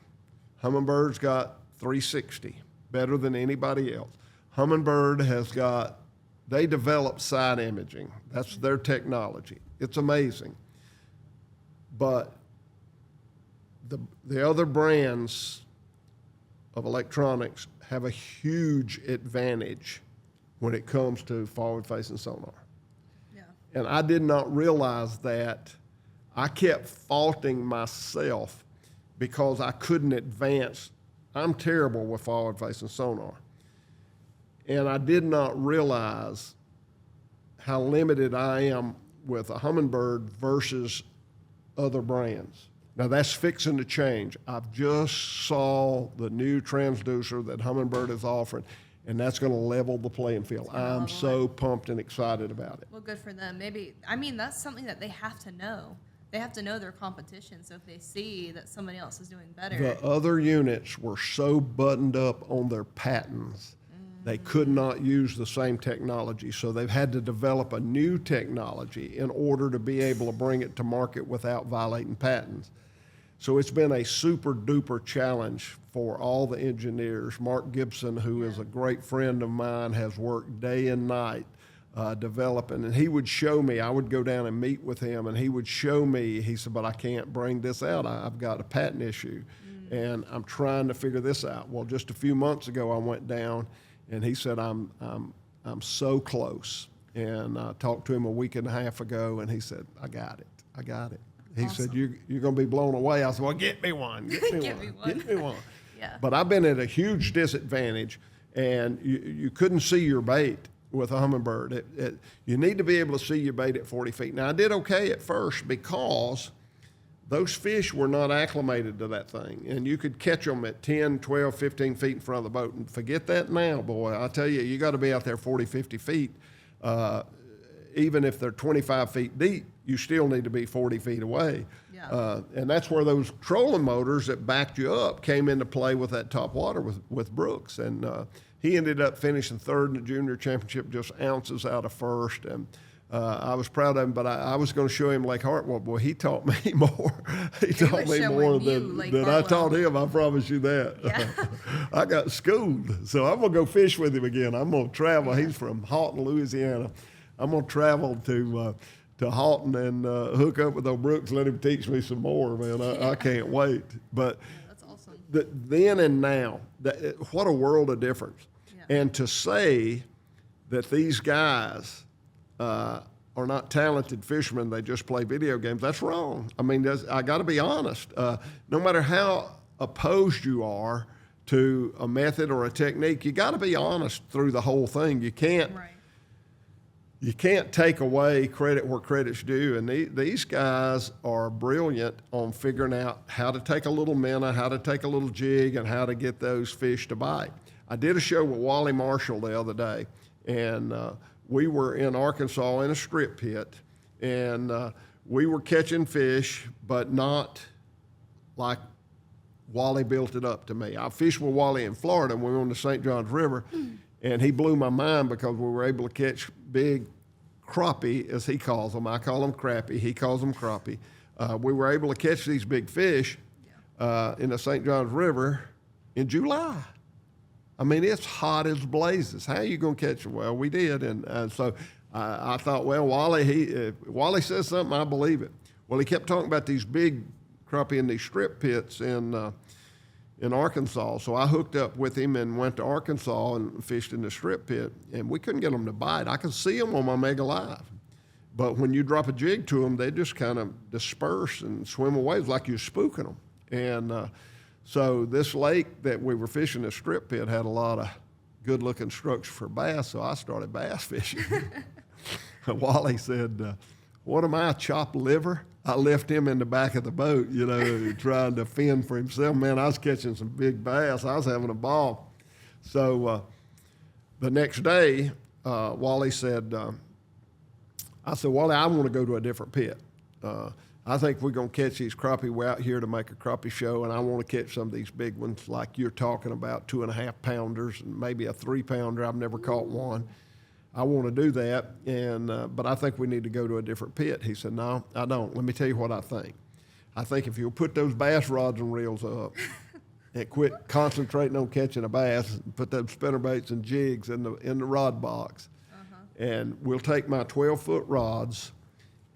Hummingbird's got 360, better than anybody else. Hummingbird they develop side imaging. That's their technology. It's amazing. But the other brands of electronics have a huge advantage when it comes to forward-facing sonar. Yeah. And I did not realize that. I kept faulting myself because I couldn't advance. I'm terrible with forward-facing sonar. And I did not realize how limited I am with a Hummingbird versus other brands. Now that's fixing to change. I've just saw the new transducer that Hummingbird is offering, and that's going to level the playing field. I'm so pumped and excited about it. Well, good for them. That's something that they have to know. They have to know their competition, so if they see that somebody else is doing better. The other units were so buttoned up on their patents, they could not use the same technology, so they've had to develop a new technology in order to be able to bring it to market without violating patents. So it's been a super duper challenge for all the engineers. Mark Gibson, who is a great friend of mine, has worked day and night developing, and he would show me. I would go down and meet with him, and he would show me. He said, "But I can't bring this out. I've got a patent issue, and I'm trying to figure this out." Well, just a few months ago, I went down, and he said, "I'm so close." And I talked to him a week and a half ago, and he said, "I got it. I got it." He said, "You're going to be blown away." I said, "Well, get me one. Get me Get one. me one." Get me one." Yeah. But I've been at a huge disadvantage, and you couldn't see your bait with a hummingbird. You need to be able to see your bait at 40 feet. Now, I did okay at first because those fish were not acclimated to that thing, and you could catch them at 10, 12, 15 feet in front of the boat. And forget that now, boy. I tell you, you got to be out there 40, 50 feet. Even if they're 25 feet deep, you still need to be 40 feet away. Yeah. And that's where those trolling motors that backed you up came into play with that top water with Brooks. And he ended up finishing third in the junior championship, just ounces out of first. And I was proud of him, but I was going to show him Lake Hartwell. Boy, he taught me more. He taught me more than I taught him, I promise you that. Yeah. I got schooled. So I'm going to go fish with him again. I'm going to travel. He's from Halton, Louisiana. I'm going to travel to Halton and hook up with old Brooks, let him teach me some more, man. I can't wait. But That's awesome. then and now, what a world of difference. Yeah. And to say that these guys are not talented fishermen, they just play video games, that's wrong. I mean, I got to be honest. No matter how opposed you are to a method or a technique, you got to be honest through the whole thing. You can't. Right. You can't take away credit where credit's due, and these guys are brilliant on figuring out how to take a little minnow, how to take a little jig, and how to get those fish to bite. I did a show with Wally Marshall the other day, and we were in Arkansas in a strip pit, and we were catching fish, but not like Wally built it up to me. I fished with Wally in Florida, and we were on the St. Johns River, and he blew my mind because we were able to catch big crappie, as he calls them. I call them crappie. He calls them crappie. We were able to catch these big fish in the St. Johns River in July. I mean, it's hot as blazes. How are you going to catch them? Well, we did. And so I thought, well, Wally says something, I believe it. Well, he kept talking about these big crappie in these strip pits in Arkansas. So I hooked up with him and went to Arkansas and fished in the strip pit, and we couldn't get them to bite. I could see them on my Mega Live. But when you drop a jig to them, they just kind of disperse and swim away. It's like you're spooking them. And so this lake that we were fishing, the strip pit, had a lot of good-looking structure for bass, so I started bass fishing. Wally said, "What am I, chopped liver?" I left him in the back of the boat, trying to fend for himself. Man, I was catching some big bass. I was having a ball. So the next day, Wally said, I said, "Wally, I want to go to a different pit. I think we're going to catch these crappie. We're out here to make a crappie show, and I want to catch some of these big ones like you're talking about, 2.5 pounders and maybe a 3 pounder. I've never caught one. I want to do that, but I think we need to go to a different pit." He said, "No, I don't. Let me tell you what I think. I think if you'll put those bass rods and reels up and quit concentrating on catching a bass, and put those spinnerbaits and jigs in the rod box, and we'll take my 12-foot rods."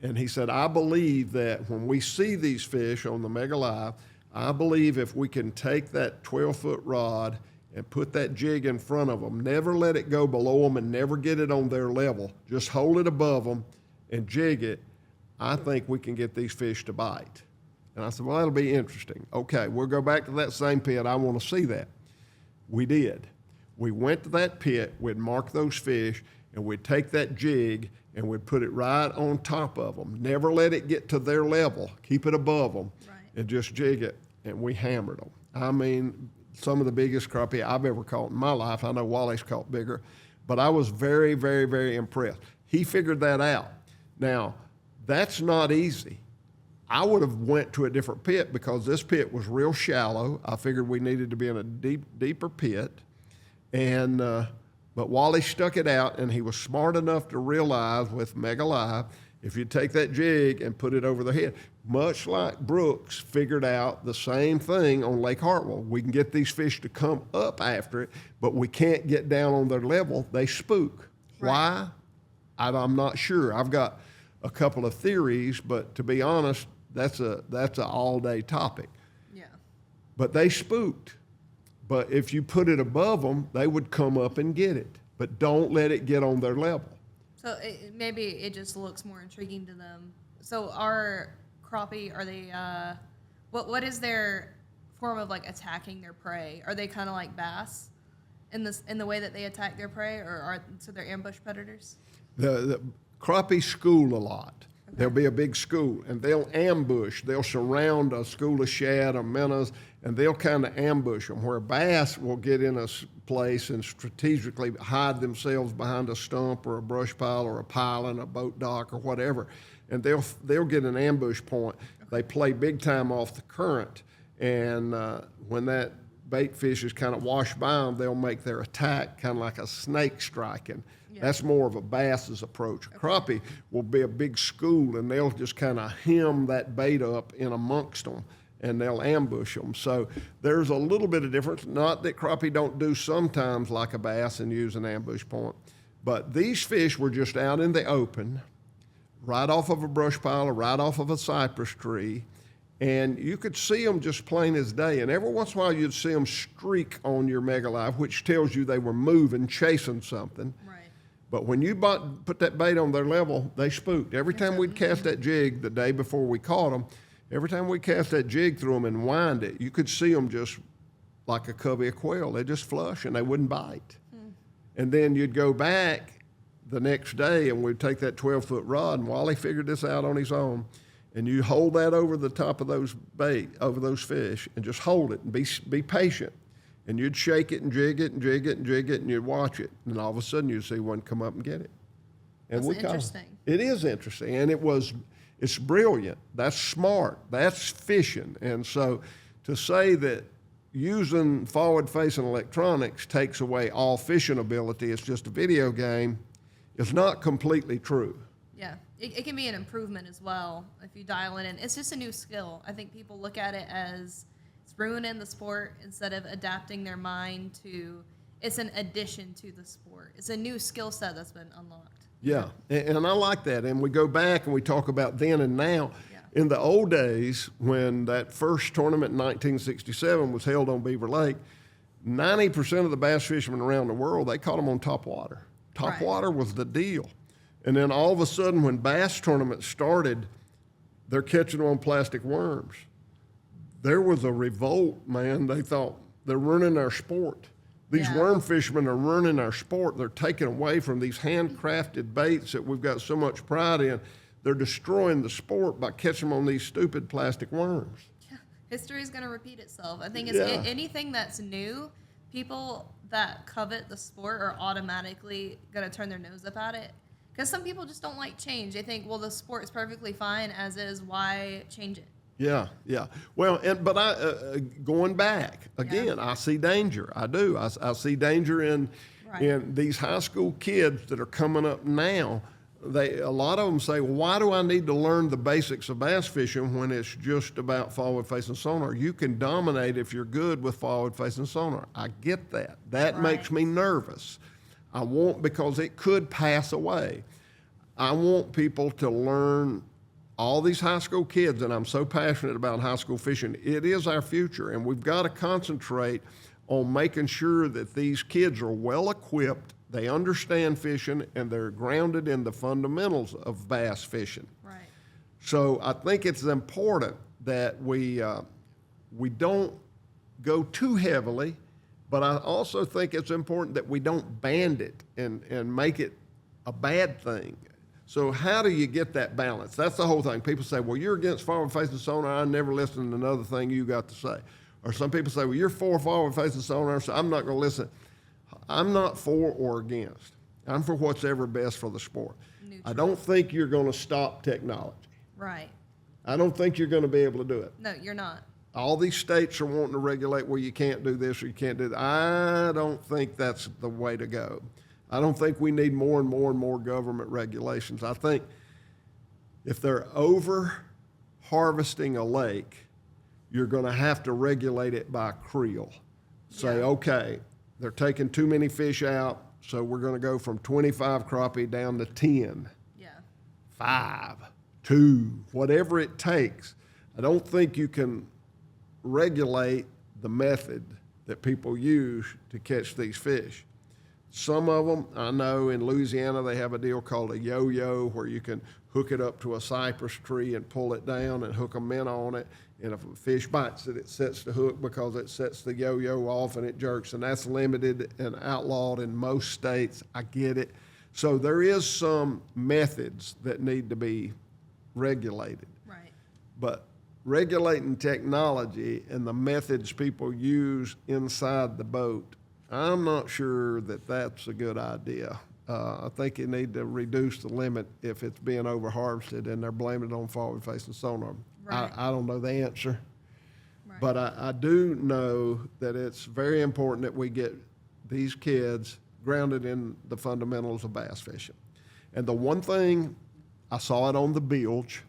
And he said, "I believe that when we see these fish on the Mega Live, I believe if we can take that 12-foot rod and put that jig in front of them, never let it go below them and never get it on their level, just hold it above them and jig it, I think we can get these fish to bite." And I said, "Well, that'll be interesting. Okay, we'll go back to that same pit. I want to see that." We did. We went to that pit, we'd mark those fish, and we'd take that jig and we'd put it right on top of them. Never let it get to their level. Keep it above them, and just jig it, and we hammered them. I mean, some of the biggest crappie I've ever caught in my life. I know Wally's caught bigger, but I was very, very, very impressed. He figured that out. Now, that's not easy. I would have went to a different pit because this pit was real shallow. I figured we needed to be in a deeper pit, but Wally stuck it out, and he was smart enough to realize with Mega Live, If you take that jig and put it over their head, much like Brooks figured out the same thing on Lake Hartwell. We can get these fish to come up after it, but we can't get down on their level. They spook. Right. Why? I'm not sure. I've got a couple of theories, but to be honest, that's a all-day topic. Yeah. But they spooked. But if you put it above them, they would come up and get it. But don't let it get on their level. So maybe it just looks more intriguing to them. So our crappie, are they? What is their form of like attacking their prey? Are they kind of like bass in the way that they attack their prey, or so they're ambush predators? The crappie school a lot. Okay. There'll be a big school, and they'll ambush. They'll surround a school of shad or minnows, and they'll kind of ambush them, where bass will get in a place and strategically hide themselves behind a stump or a brush pile or a piling, a boat dock or whatever, and they'll get an ambush point. They play big time off the current, and when that bait fish is kind of washed by them, they'll make their attack kind of like a snake striking. Yeah. That's more of a bass's approach. A crappie will be a big school, and they'll just kind of hem that bait up in amongst them, and they'll ambush them. So there's a little bit of difference. Not that crappie don't do sometimes like a bass and use an ambush point, but these fish were just out in the open, right off of a brush pile or right off of a cypress tree, and you could see them just plain as day. And every once in a while you'd see them streak on your Mega Live, which tells you they were moving, chasing something. Right. But when you put that bait on their level, they spooked. Every time we'd cast that jig the day before we caught them, every time we cast that jig through them and wind it, you could see them just like a covey of quail. They just flush and they wouldn't bite. And then you'd go back the next day and we'd take that 12-foot rod, and Wally figured this out on his own, and you hold that over the top of those bait, over those fish, and just hold it and be patient. And you'd shake it and jig it and jig it and jig it, and you'd watch it. And all of a sudden you'd see one come up and get it. And That's interesting. It is interesting. And it's brilliant. That's smart. That's fishing. And so to say that using forward-facing electronics takes away all fishing ability, it's just a video game, is not completely true. Yeah, it can be an improvement as well if you dial it in. It's just a new skill. I think people look at it as it's ruining the sport instead of adapting their mind to it's an addition to the sport. It's a new skill set that's been unlocked. Yeah, and I like that. And we go back and we talk about then and now. Yeah. In the old days, when that first tournament in 1967 was held on Beaver Lake, 90% of the bass fishermen around the world, they caught them on topwater. Topwater was the deal. And then all of a sudden, when bass tournaments started, they're catching on plastic worms. There was a revolt, man. They thought, they're ruining our sport. These worm fishermen are ruining our sport. They're taking away from these handcrafted baits that we've got so much pride in. They're destroying the sport by catching them on these stupid plastic worms. Yeah, history is going to repeat itself. I think it's anything that's new, people that covet the sport are automatically going to turn their nose up at it. Because some people just don't like change. They think, well, the sport is perfectly fine as is. Why change it? Yeah. Well, but going back again, I see danger. I do. I see danger in these high school kids that are coming up now. A lot of them say, well, why do I need to learn the basics of bass fishing when it's just about forward-facing sonar? You can dominate if you're good with forward-facing sonar. I get that. That makes me nervous. Because it could pass away. I want people to learn, all these high school kids, and I'm so passionate about high school fishing, it is our future, and we've got to concentrate on making sure that these kids are well equipped, they understand fishing, and they're grounded in the fundamentals of bass fishing. Right. So I think it's important that we don't go too heavily, but I also think it's important that we don't band it and make it a bad thing. So how do you get that balance? That's the whole thing. People say, well, you're against forward-facing sonar. I never listen to another thing you got to say. Or some people say, well, you're for forward-facing sonar, so I'm not going to listen. I'm not for or against. I'm for what's ever best for the sport. Neutral. I don't think you're going to stop technology. Right. I don't think you're going to be able to do it. No, you're not. All these states are wanting to regulate where you can't do this or you can't do that. I don't think that's the way to go. I don't think we need more and more and more government regulations. I think If they're over harvesting a lake, you're going to have to regulate it by creel. Say, Yeah. okay, they're taking too many fish out, so we're going to go from 25 crappie down to 10, Yeah. 5, 2, whatever it takes. I don't think you can regulate the method that people use to catch these fish. Some of them, I know in Louisiana, they have a deal called a yo-yo where you can hook it up to a cypress tree and pull it down and hook a minnow on it. And if a fish bites it, it sets the hook because it sets the yo-yo off and it jerks. And that's limited and outlawed in most states. I get it. So there is some methods that need to be regulated. Right. But regulating technology and the methods people use inside the boat, I'm not sure that that's a good idea. I think you need to reduce the limit if it's being over-harvested and they're blaming it on forward-facing sonar. Right. I don't know the answer. Right. But I do know that it's very important that we get these kids grounded in the fundamentals of bass fishing. And the one thing, I saw it on the bilge.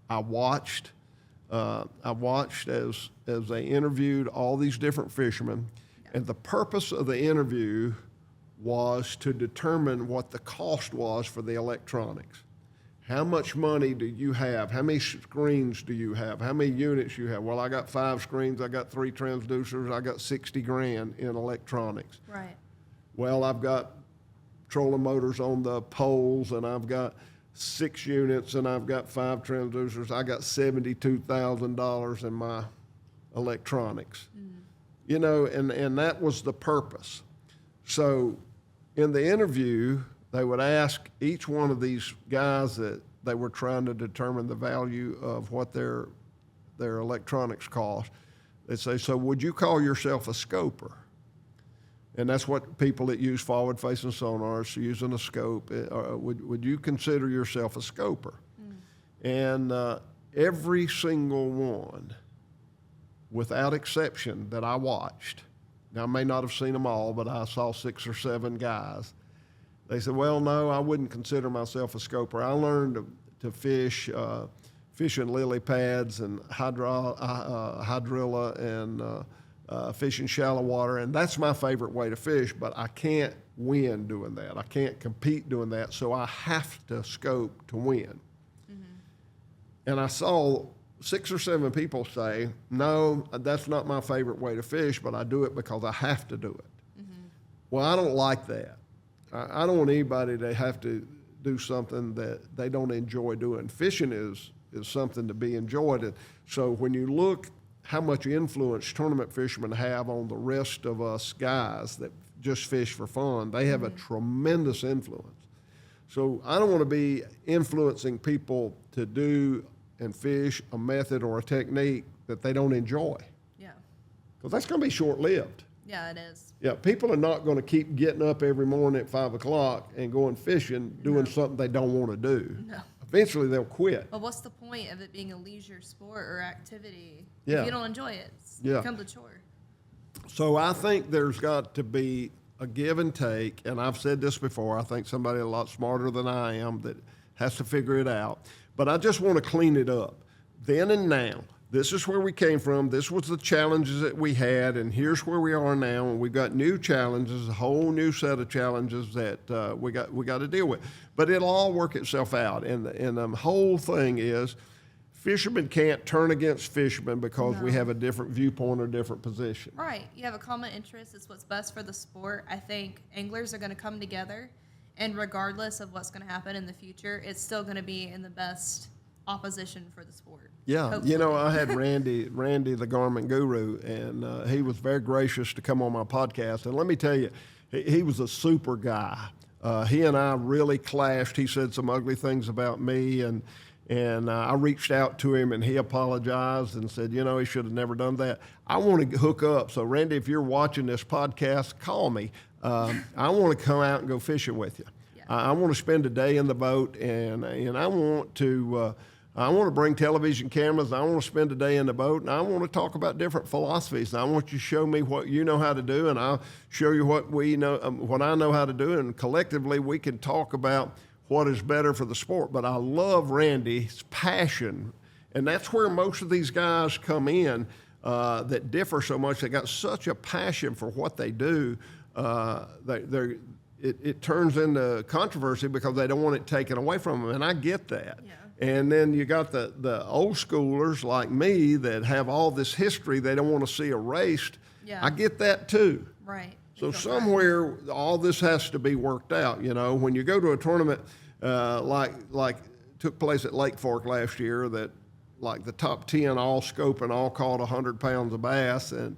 I watched as they interviewed all these different fishermen, and the purpose of the interview was to determine what the cost was for the electronics. How much money do you have? How many screens do you have? How many units you have? Well, I got 5 screens, I got 3 transducers, I got 60 grand in electronics. Right. Well, I've got trolling motors on the poles, and I've got 6 units, and I've got 5 transducers. I got $72,000 in my electronics. You know, and that was the purpose. So in the interview, they would ask each one of these guys that they were trying to determine the value of what their electronics cost. They'd say, so would you call yourself a scoper? And that's what people that use forward-facing sonars using a scope, would you consider yourself a scoper? And every single one, without exception, that I watched, now I may not have seen them all, but I saw 6 or 7 guys. They said, well, no, I wouldn't consider myself a scoper. I learned to fish, fishing lily pads and hydrilla and fishing shallow water, and that's my favorite way to fish, but I can't win doing that. I can't compete doing that, so I have to scope to win. And I saw 6 or 7 people say, no, that's not my favorite way to fish, but I do it because I have to do it. Well, I don't like that. I don't want anybody to have to do something that they don't enjoy doing. Fishing is something to be enjoyed. And so when you look how much influence tournament fishermen have on the rest of us guys that just fish for fun, they have a tremendous influence. So I don't want to be influencing people to do and fish a method or a technique that they don't enjoy, Yeah. because that's going to be short-lived. Yeah, it is. Yeah, people are not going to keep getting up every morning at 5 o'clock and going fishing, doing something they don't want to do. No. Eventually, they'll quit. But what's the point of it being a leisure sport or activity Yeah. if you don't enjoy it? It becomes a chore. So I think there's got to be a give and take, and I've said this before, I think somebody a lot smarter than I am that has to figure it out. But I just want to clean it up. Then and now, this is where we came from, this was the challenges that we had, and here's where we are now, and we've got new challenges, a whole new set of challenges that we got to deal with. But it'll all work itself out, and the whole thing is, fishermen can't turn against fishermen because we have a different viewpoint or different position. Right. You have a common interest. It's what's best for the sport. I think anglers are going to come together, and regardless of what's going to happen in the future, it's still going to be in the best opposition for the sport. Yeah, Hopefully. you know, I had Randy the garment guru, and he was very gracious to come on my podcast. And let me tell you, he was a super guy. He and I really clashed. He said some ugly things about me, and I reached out to him, and he apologized and said, you know, he should have never done that. I want to hook up. So, Randy, if you're watching this podcast, call me. I want to come out and go fishing with you. Yeah. I want to spend a day in the boat, and I want to bring television cameras. I want to spend a day in the boat, and I want to talk about different philosophies. And I want you to show me what you know how to do, and I'll show you what we know, what I know how to do, and collectively we can talk about what is better for the sport. But I love Randy's passion, and that's where most of these guys come in that differ so much. They got such a passion for what they do. It turns into controversy because they don't want it taken away from them, and I get that. Yeah. And then you got the old schoolers like me that have all this history they don't want to see erased. Yeah. I get that too. Right. So somewhere all this has to be worked out. You know, when you go to a tournament like took place at Lake Fork last year, that like the top 10 all scoping all caught 100 pounds of bass, and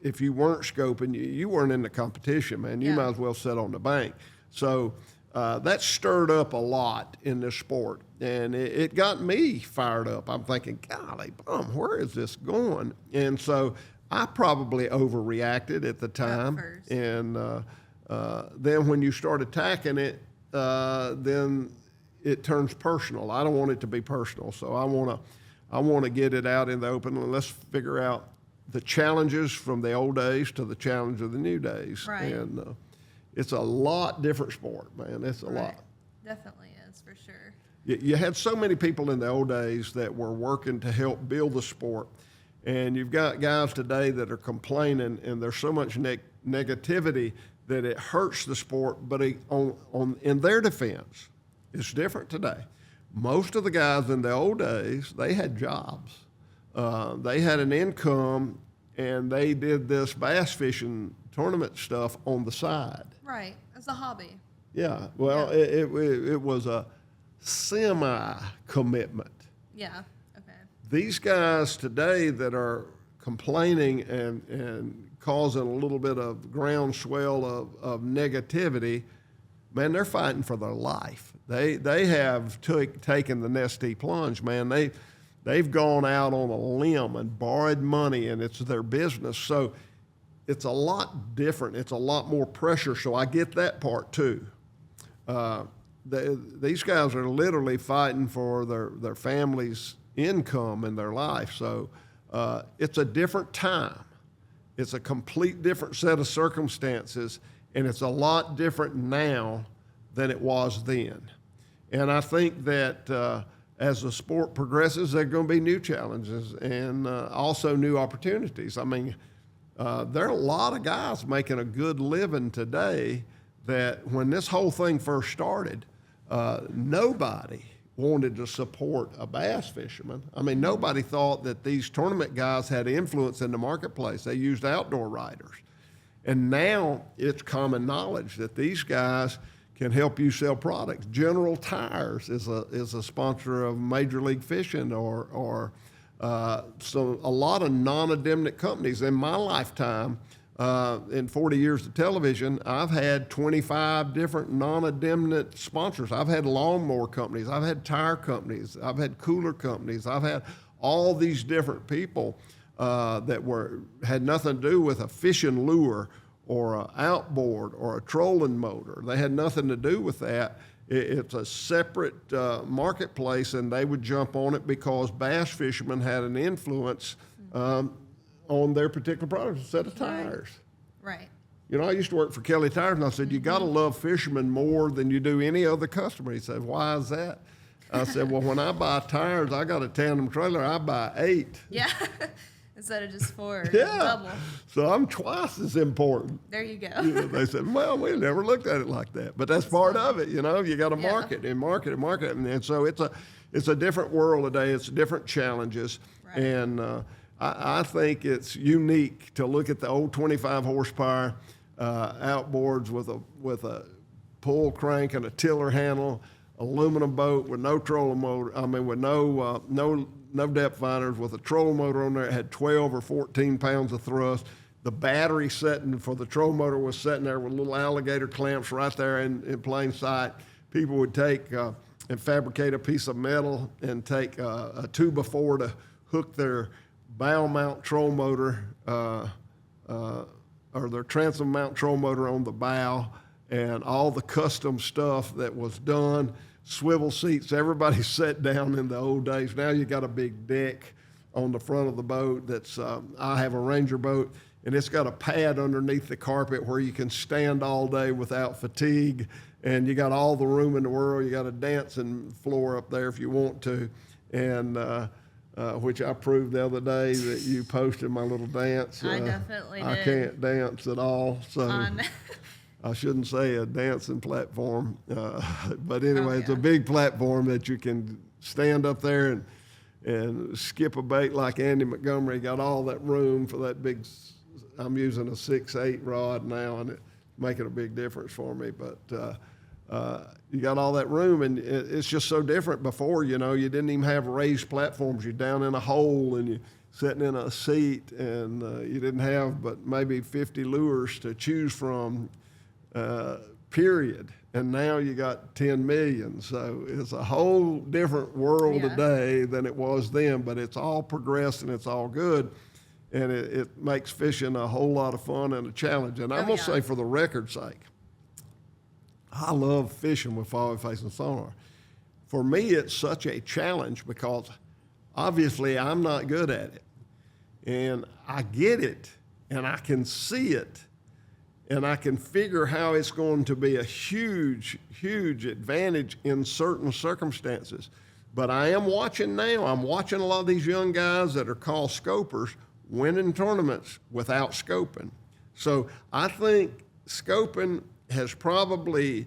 if you weren't scoping, you weren't in the competition, man. You might as well sit on the bank. So that stirred up a lot in this sport, and it got me fired up. I'm thinking, golly, bum, where is this going? And so I probably overreacted at the time. And then when you start attacking it, then it turns personal. I don't want it to be personal, so I want to get it out in the open, and let's figure out the challenges from the old days to the challenge of the new days. Right. And it's a lot different sport, man. It's a lot. Definitely is, for sure. You had so many people in the old days that were working to help build the sport, and you've got guys today that are complaining, and there's so much negativity that it hurts the sport. But in their defense, it's different today. Most of the guys in the old days, they had jobs. They had an income, and they did this bass fishing tournament stuff on the side. Right. It's a hobby. Yeah. Well, it was a semi-commitment. Yeah. Okay. These guys today that are complaining and causing a little bit of groundswell of negativity, man, they're fighting for their life. They have taken the nesty plunge, man. They've gone out on a limb and borrowed money, and it's their business. So it's a lot different. It's a lot more pressure. So I get that part too. These guys are literally fighting for their family's income and their life. So it's a different time. It's a complete different set of circumstances, and it's a lot different now than it was then. And I think that as the sport progresses, there are going to be new challenges and also new opportunities. I mean, there are a lot of guys making a good living today that when this whole thing first started, nobody wanted to support a bass fisherman. I mean, nobody thought that these tournament guys had influence in the marketplace. They used outdoor riders. And now it's common knowledge that these guys can help you sell products. General Tires is a sponsor of Major League Fishing, or so a lot of non-endemic companies. In my lifetime, in 40 years of television, I've had 25 different non-endemic sponsors. I've had lawnmower companies, I've had tire companies, I've had cooler companies, I've had all these different people that had nothing to do with a fishing lure or an outboard or a trolling motor. They had nothing to do with that. It's a separate marketplace, and they would jump on it because bass fishermen had an influence on their particular product, a set of tires. Right. You know, I used to work for Kelly Tires, and I said, you got to love fishermen more than you do any other customer. He said, why is that? I said, well, when I buy tires, I got a tandem trailer, I buy 8. Yeah. Instead of just 4. Yeah. Double. So I'm twice as important. There you go. You know, they said, well, we never looked at it like that. But that's part of it, you know. You got to market and market and market. And so it's a different world today. It's different challenges. Right. And I think it's unique to look at the old 25 horsepower outboards with a pull crank and a tiller handle, aluminum boat with no trolling motor. I mean, with no depth finders, with a trolling motor on there. It had 12 or 14 pounds of thrust. The battery setting for the trolling motor was sitting there with little alligator clamps right there in plain sight. People would take and fabricate a piece of metal and take a 2x4 to hook their bow mount troll motor or their transom mount troll motor on the bow, and all the custom stuff that was done. Swivel seats, everybody sat down in the old days. Now you got a big deck on the front of the boat that's, I have a Ranger boat, and it's got a pad underneath the carpet where you can stand all day without fatigue. and you got all the room in the world. You got a dancing floor up there if you want to, and which I proved the other day that you posted my little dance. I definitely I did. can't dance at all, so I shouldn't say a dancing platform. But anyway, it's a big platform that you can stand up there and skip a bait like Andy Montgomery. Got all that room for that big. I'm using a 6/8 rod now, and it's making a big difference for me. But you got all that room, and it's just so different. Before, you didn't even have raised platforms. You're down in a hole, and you're sitting in a seat, and you didn't have but maybe 50 lures to choose from, period. And now you got 10 million. So it's a whole different world today than it was then, but it's all progressed and it's all good. And it makes fishing a whole lot of fun and a challenge. And I'm going to say, for the record's sake, I love fishing with forward-facing sonar. For me, it's such a challenge because obviously I'm not good at it. And I get it, and I can see it, and I can figure how it's going to be a huge, huge advantage in certain circumstances. But I am watching now. I'm watching a lot of these young guys that are called scopers winning tournaments without scoping. So I think scoping has probably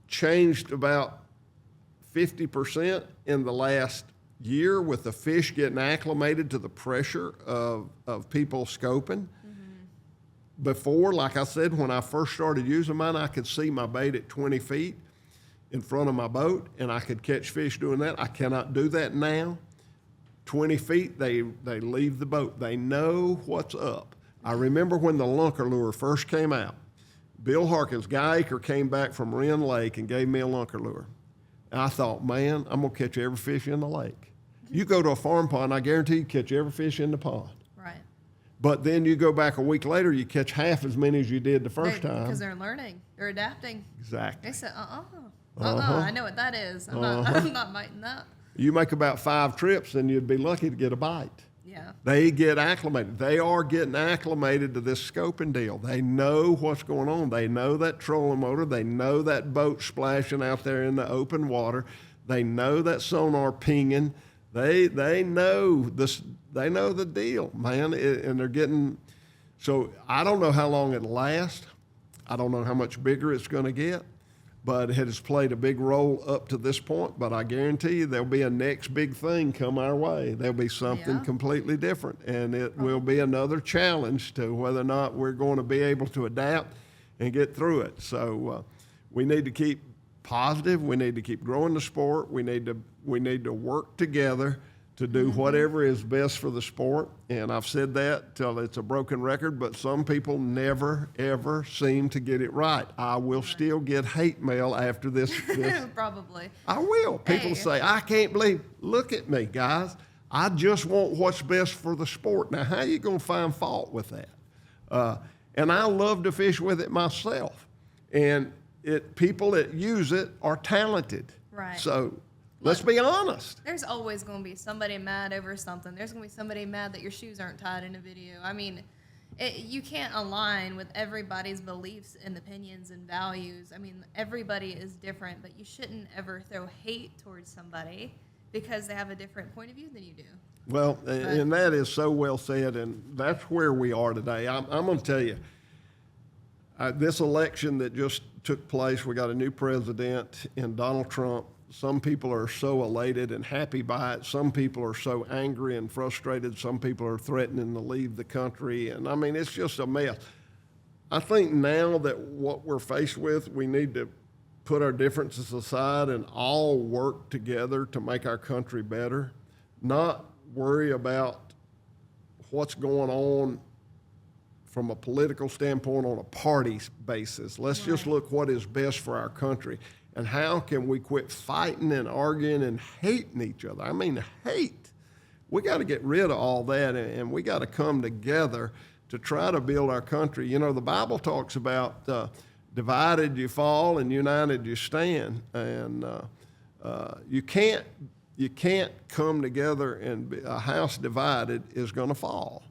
changed about 50% in the last year with the fish getting acclimated to the pressure of people scoping. Before, like I said, when I first started using mine, I could see my bait at 20 feet in front of my boat, and I could catch fish doing that. I cannot do that now. 20 feet, they leave the boat. They know what's up. I remember when the lunker lure first came out. Bill Harkins, Guy Aker came back from Wren Lake and gave me a lunker lure. And I thought, man, I'm going to catch every fish in the lake. You go to a farm pond, I guarantee you catch every fish in the pond. Right. But then you go back a week later, you catch half as many as you did the first time. Because they're learning. They're adapting. Exactly. They said, I know what that is. I'm not biting that. You make about 5 trips, and you'd be lucky to get a bite. Yeah. They get acclimated. They are getting acclimated to this scoping deal. They know what's going on. They know that trolling motor. They know that boat splashing out there in the open water. They know that sonar pinging. They know this. They know the deal, man. And they're getting. So I don't know how long it'll last. I don't know how much bigger it's going to get. But it has played a big role up to this point. But I guarantee you there'll be a next big thing come our way. There'll be something completely different. And it will be another challenge to whether or not we're going to be able to adapt and get through it. So we need to keep positive. We need to keep growing the sport. We need to work together to do whatever is best for the sport. And I've said that till it's a broken record, but some people never, ever seem to get it right. I will still get hate mail after this. Probably. I will. People say, I can't believe, look at me, guys. I just want what's best for the sport. Now, how are you going to find fault with that? And I love to fish with it myself. And people that use it are talented. Right. So let's be honest. There's always going to be somebody mad over something. There's going to be somebody mad that your shoes aren't tied in a video. I mean, you can't align with everybody's beliefs and opinions and values. I mean, everybody is different, but you shouldn't ever throw hate towards somebody because they have a different point of view than you do. Well, and that is so well said, and that's where we are today. I'm going to tell you, this election that just took place, we got a new president in Donald Trump. Some people are so elated and happy by it. Some people are so angry and frustrated. Some people are threatening to leave the country. And I mean, it's just a mess. I think now that what we're faced with, we need to put our differences aside and all work together to make our country better, not worry about what's going on from a political standpoint on a party basis. Let's just look what is best for our country. And how can we quit fighting and arguing and hating each other? I mean, hate. We got to get rid of all that, and we got to come together to try to build our country. You know, the Bible talks about divided you fall and united you stand. And you can't come together, and a house divided is going to fall.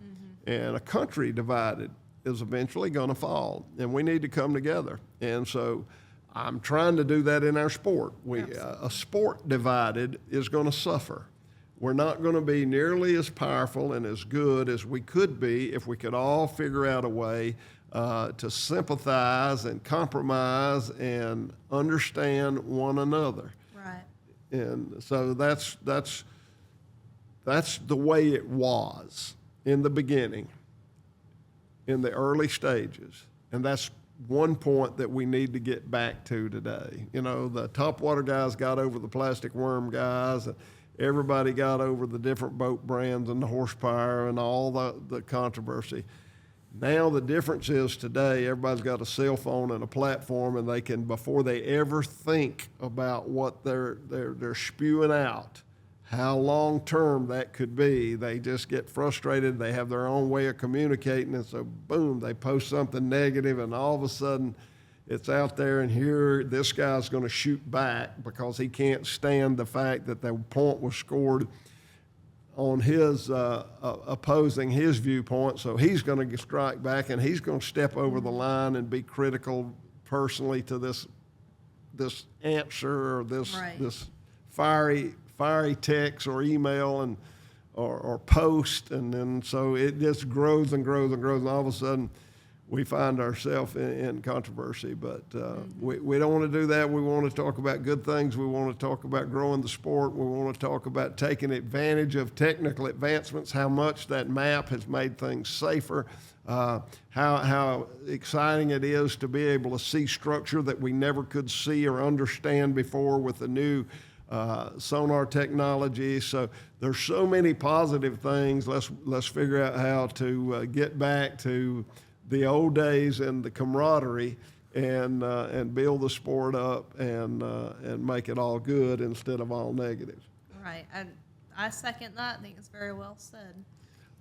And a country divided is eventually going to fall. And we need to come together. And so I'm trying to do that in our sport. A sport divided is going to suffer. We're not going to be nearly as powerful and as good as we could be if we could all figure out a way to sympathize and compromise and understand one another. Right. And so that's the way it was in the beginning, in the early stages. And that's one point that we need to get back to today. You know, the topwater guys got over the plastic worm guys. Everybody got over the different boat brands and the horsepower and all the controversy. Now the difference is today, everybody's got a cell phone and a platform, and they can, before they ever think about what they're spewing out, how long-term that could be, they just get frustrated. They have their own way of communicating, and so boom, they post something negative, and all of a sudden it's out there, and here this guy's going to shoot back because he can't stand the fact that the point was scored on his opposing his viewpoint. So he's going to strike back, and he's going to step over the line and be critical personally to this answer or this fiery text or email or post, and then so it just grows and grows and grows, and all of a sudden we find ourselves in controversy. But we don't want to do that. We want to talk about good things. We want to talk about growing the sport. We want to talk about taking advantage of technical advancements, how much that map has made things safer, how exciting it is to be able to see structure that we never could see or understand before with the new sonar technology. So there's so many positive things. Let's figure out how to get back to the old days and the camaraderie, and build the sport up and make it all good instead of all negative. Right. I second that. I think it's very well said.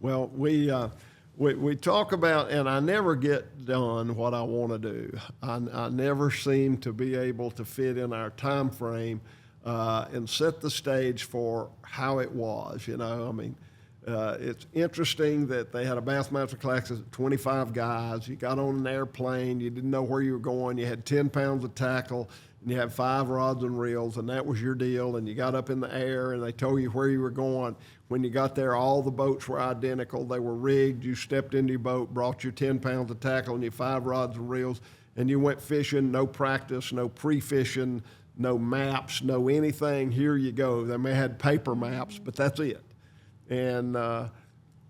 Well, we talk about, and I never get done what I want to do. I never seem to be able to fit in our time frame and set the stage for how it was. You know, I mean, it's interesting that they had a Bassmaster class of 25 guys. You got on an airplane. You didn't know where you were going. You had 10 pounds of tackle, and you had 5 rods and reels, and that was your deal. And you got up in the air, and they told you where you were going. When you got there, all the boats were identical. They were rigged. You stepped into your boat, brought your 10 pounds of tackle and your 5 rods and reels, and you went fishing. No practice, no pre-fishing, no maps, no anything. Here you go. They may have had paper maps, but that's it. And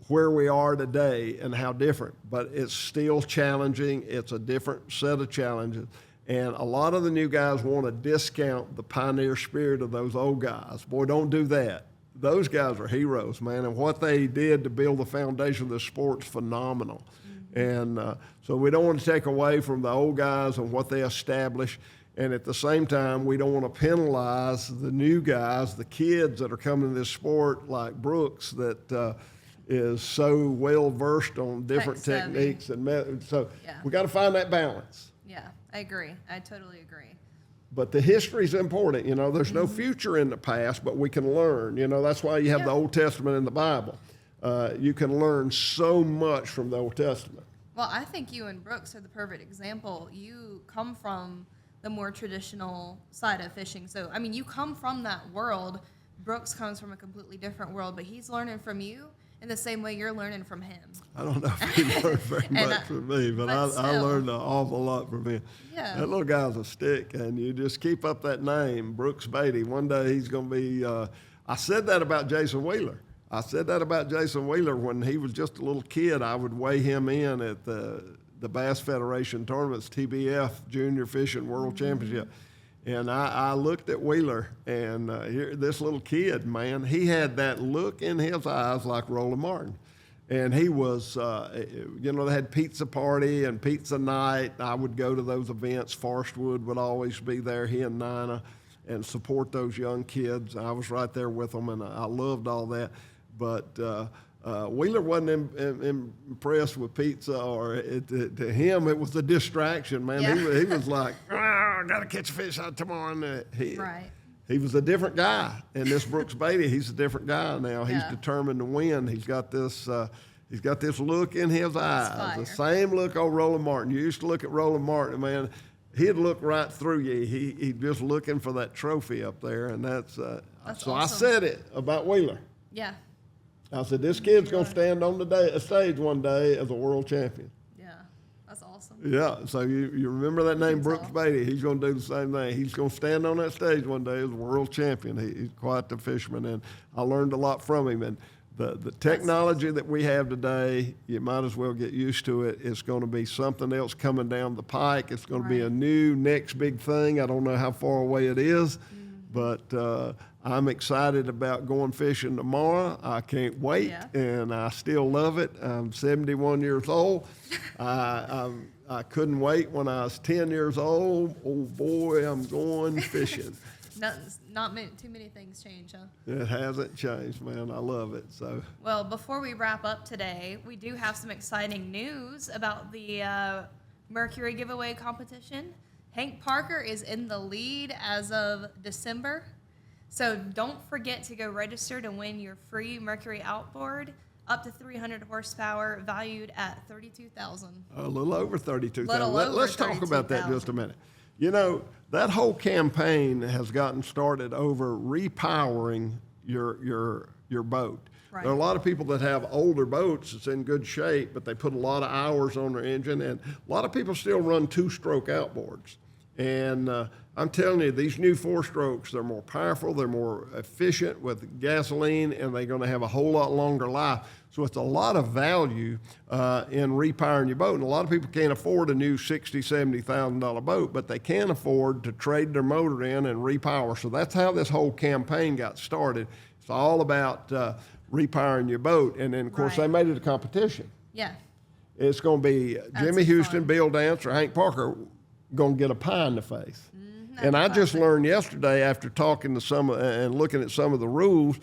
where we are today and how different, but it's still challenging. It's a different set of challenges. And a lot of the new guys want to discount the pioneer spirit of those old guys. Boy, don't do that. Those guys are heroes, man. And what they did to build the foundation of the sport's phenomenal. And so we don't want to take away from the old guys and what they established. And at the same time, we don't want to penalize the new guys, the kids that are coming to this sport, like Brooks, that is so well versed on different techniques and methods. So we got to find that balance. Yeah, I agree. I totally agree. But the history is important. You know, there's no future in the past, but we can learn. You know, that's why you have the Old Testament and the Bible. You can learn so much from the Old Testament. Well, I think you and Brooks are the perfect example. You come from the more traditional side of fishing. So, I mean, you come from that world. Brooks comes from a completely different world, but he's learning from you in the same way you're learning from him. I don't know if he learned very much from me, but I learned an awful lot from him. Yeah. That little guy's a stick, and you just keep up that name, Brooks Beatty. One day he's going to be, I said that about Jason Wheeler. When he was just a little kid. I would weigh him in at the Bass Federation tournaments, TBF Junior Fishing World Championship. And I looked at Wheeler, and here, this little kid, man, he had that look in his eyes like Roland Martin. And he was, you know, they had pizza party and pizza night. I would go to those events. Forestwood would always be there, he and Nina, and support those young kids. I was right there with them, and I loved all that. But Wheeler wasn't impressed with pizza, or to him it was a distraction, man. Yeah. He was like, I got to catch a fish out tomorrow. And he was a different guy. And this Brooks Beatty, he's a different guy now. He's determined to win. He's got this look in his eyes, the same look old Roland Martin. You used to look at Roland Martin, man. he'd look right through you. He's just looking for that trophy up there, and that's so awesome. I said it about Wheeler. Yeah. I said, this kid's going to stand on the stage one day as a world champion. Yeah. That's awesome. Yeah, so you remember that name, Brooks tell. Beatty. He's going to do the same thing. He's going to stand on that stage one day as a world champion. He's quite the fisherman, and I learned a lot from him. And the technology that we have today, you might as well get used to it. It's going to be something else coming down the pike. It's going to be a new next big thing. I don't know how far away it is, but I'm excited about going fishing tomorrow. I can't wait, and I still love it. I'm 71 years old. I couldn't wait when I was 10 years old. Oh boy, I'm going fishing. Too many things change, huh? It hasn't changed, man. I love it. So. Well, before we wrap up today, we do have some exciting news about the Mercury giveaway competition. Hank Parker is in the lead as of December. So don't forget to go register to win your free Mercury outboard, up to 300 horsepower, valued at $32,000. A little over $32,000. Little Let's over talk about that $32,000. just a minute. You know, that whole campaign has gotten started over repowering your boat. Right. There are a lot of people that have older boats that's in good shape, but they put a lot of hours on their engine, and a lot of people still run two-stroke outboards. And I'm telling you, these new four-strokes, they're more powerful, they're more efficient with gasoline, and they're going to have a whole lot longer life. So it's a lot of value in repowering your boat. And a lot of people can't afford a new $60,000, $70,000 boat, but they can afford to trade their motor in and repower. So that's how this whole campaign got started. It's all about repowering your boat. And then, of course, they made it a competition. Yeah. It's going to be Jimmy Houston, fun. Bill Dance, or Hank Parker going to get a pie in the face. And I just learned yesterday after talking to some and looking at some of the rules,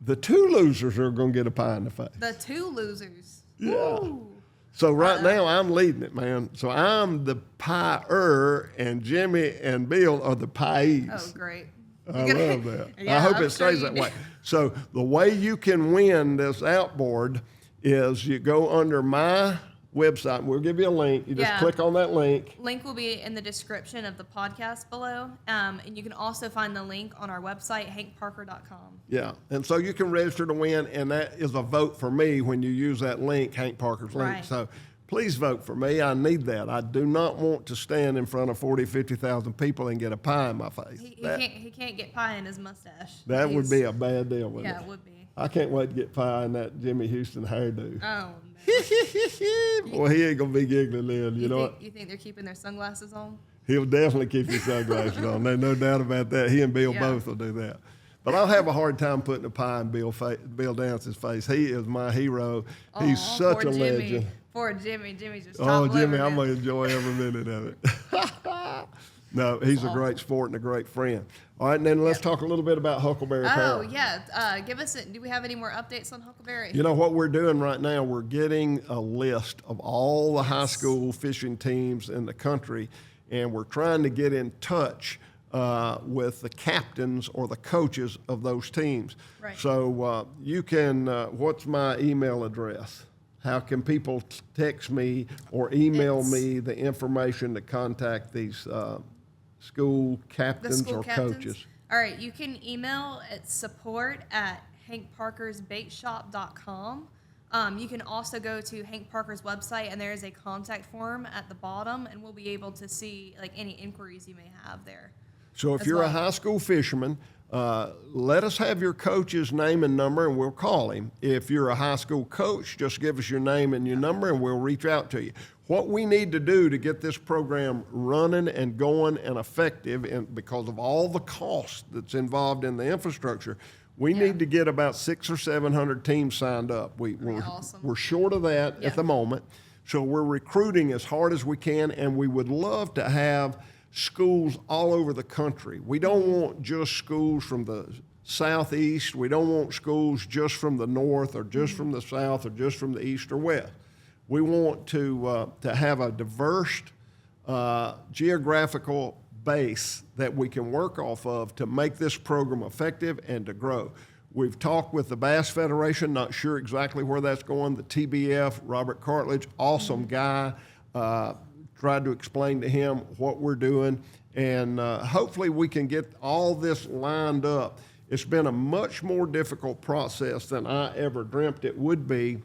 the two losers are going to get a pie in the face. The two losers. Yeah. Woo. So right now I'm leading it, man. So I'm the pie-er, and Jimmy and Bill are the pies. Oh, great. I love that. Yeah, I hope I'm it stays sure that you way. So the way you can win this outboard is you go under my website, and we'll give you a link. You just click on that link. Link will be in the description of the podcast below. And you can also find the link on our website, hankparker.com. Yeah, and so you can register to win, and that is a vote for me when you use that link, Hank Parker's link. Right. So please vote for me. I need that. I do not want to stand in front of 40, 50,000 people and get a pie in my face. He can't get pie in his mustache. That would be a bad deal, wouldn't it? Yeah, it would be. I can't wait to get pie in that Jimmy Houston hairdo. Oh, no. Boy, he ain't going to be giggling then, you know what? You think they're keeping their sunglasses on? He'll definitely keep his sunglasses on. There's no doubt about that. He and Bill both will do that. But I'll have a hard time putting a pie in Bill Dance's face. He is my hero. He's such a legend. Poor Jimmy. Jimmy's just Oh, top Jimmy, liver, I'm man. going to enjoy every minute of it. No, he's a great sport and a great friend. All right, and then let's talk a little bit about Huckleberry Apparel. Oh, yeah. Do we have any more updates on Huckleberry? You know what we're doing right now? We're getting a list of all the high school fishing teams in the country, and we're trying to get in touch with the captains or the coaches of those teams. Right. So you can, what's my email address? How can people text me or email me the information to contact these school captains or coaches? All right, you can email at support@hankparkersbaitshop.com. You can also go to Hank Parker's website, and there is a contact form at the bottom, and we'll be able to see like any inquiries you may have there. So if you're a high school fisherman, let us have your coach's name and number, and we'll call him. If you're a high school coach, just give us your name and your number, and we'll reach out to you. What we need to do to get this program running and going and effective, and because of all the cost that's involved in the infrastructure, we need to get about 600 or 700 teams signed up. We're short of that at the moment, so we're recruiting as hard as we can, and we would love to have schools all over the country. We don't want just schools from the southeast. We don't want schools just from the north or just from the south or just from the east or west. We want to have a diverse geographical base that we can work off of to make this program effective and to grow. We've talked with the Bass Federation, not sure exactly where that's going. The TBF, Robert Cartledge, awesome guy. tried to explain to him what we're doing, and hopefully we can get all this lined up. It's been a much more difficult process than I ever dreamt it would be.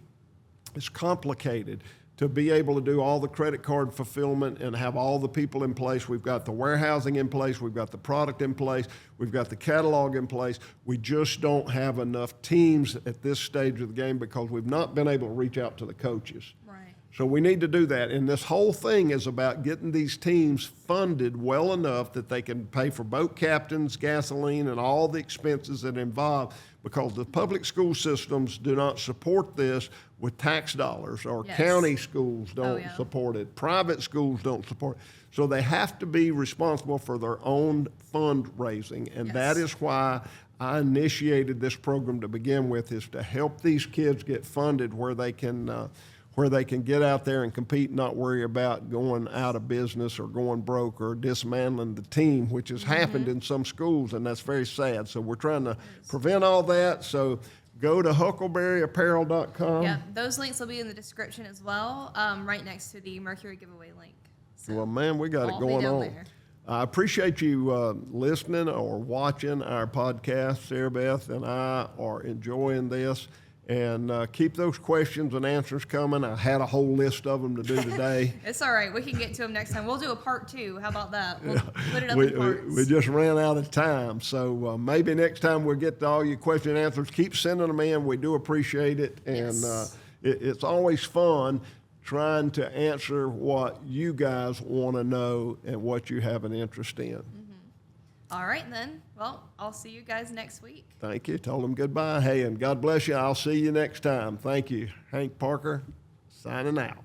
It's complicated to be able to do all the credit card fulfillment and have all the people in place. We've got the warehousing in place. We've got the product in place. We've got the catalog in place. We just don't have enough teams at this stage of the game because we've not been able to reach out to the coaches. Right. So we need to do that. And this whole thing is about getting these teams funded well enough that they can pay for boat captains, gasoline, and all the expenses that involve, because the public school systems do not support this with tax dollars, or Yes. county schools don't yeah. support it. Private schools don't support it. So they have to be responsible for their own fundraising. And Yes. that is why I initiated this program to begin with, is to help these kids get funded where they can get out there and compete and not worry about going out of business or going broke or dismantling the team, which has happened in some schools, and that's very sad. So we're trying to prevent all that. So go to huckleberryapparel.com. Yeah, those links will be in the description as well, right next to the Mercury giveaway link. So Well, man, we got it I'll be going down on. there. I appreciate you listening or watching our podcast. SaraBeth and I are enjoying this. And keep those questions and answers coming. I had a whole list of them to do today. It's all right. We can get to them next time. We'll do a part 2. How about that? We'll put it up we, in parts. we just ran out of time. So maybe next time we'll get to all your question and answers. Keep sending them in. We do appreciate it. And Yes. it's always fun trying to answer what you guys want to know and what you have an interest in. All right, then. Well, I'll see you guys next week. Thank you. Tell them goodbye. Hey, and God bless you. I'll see you next time. Thank you. Hank Parker, signing out.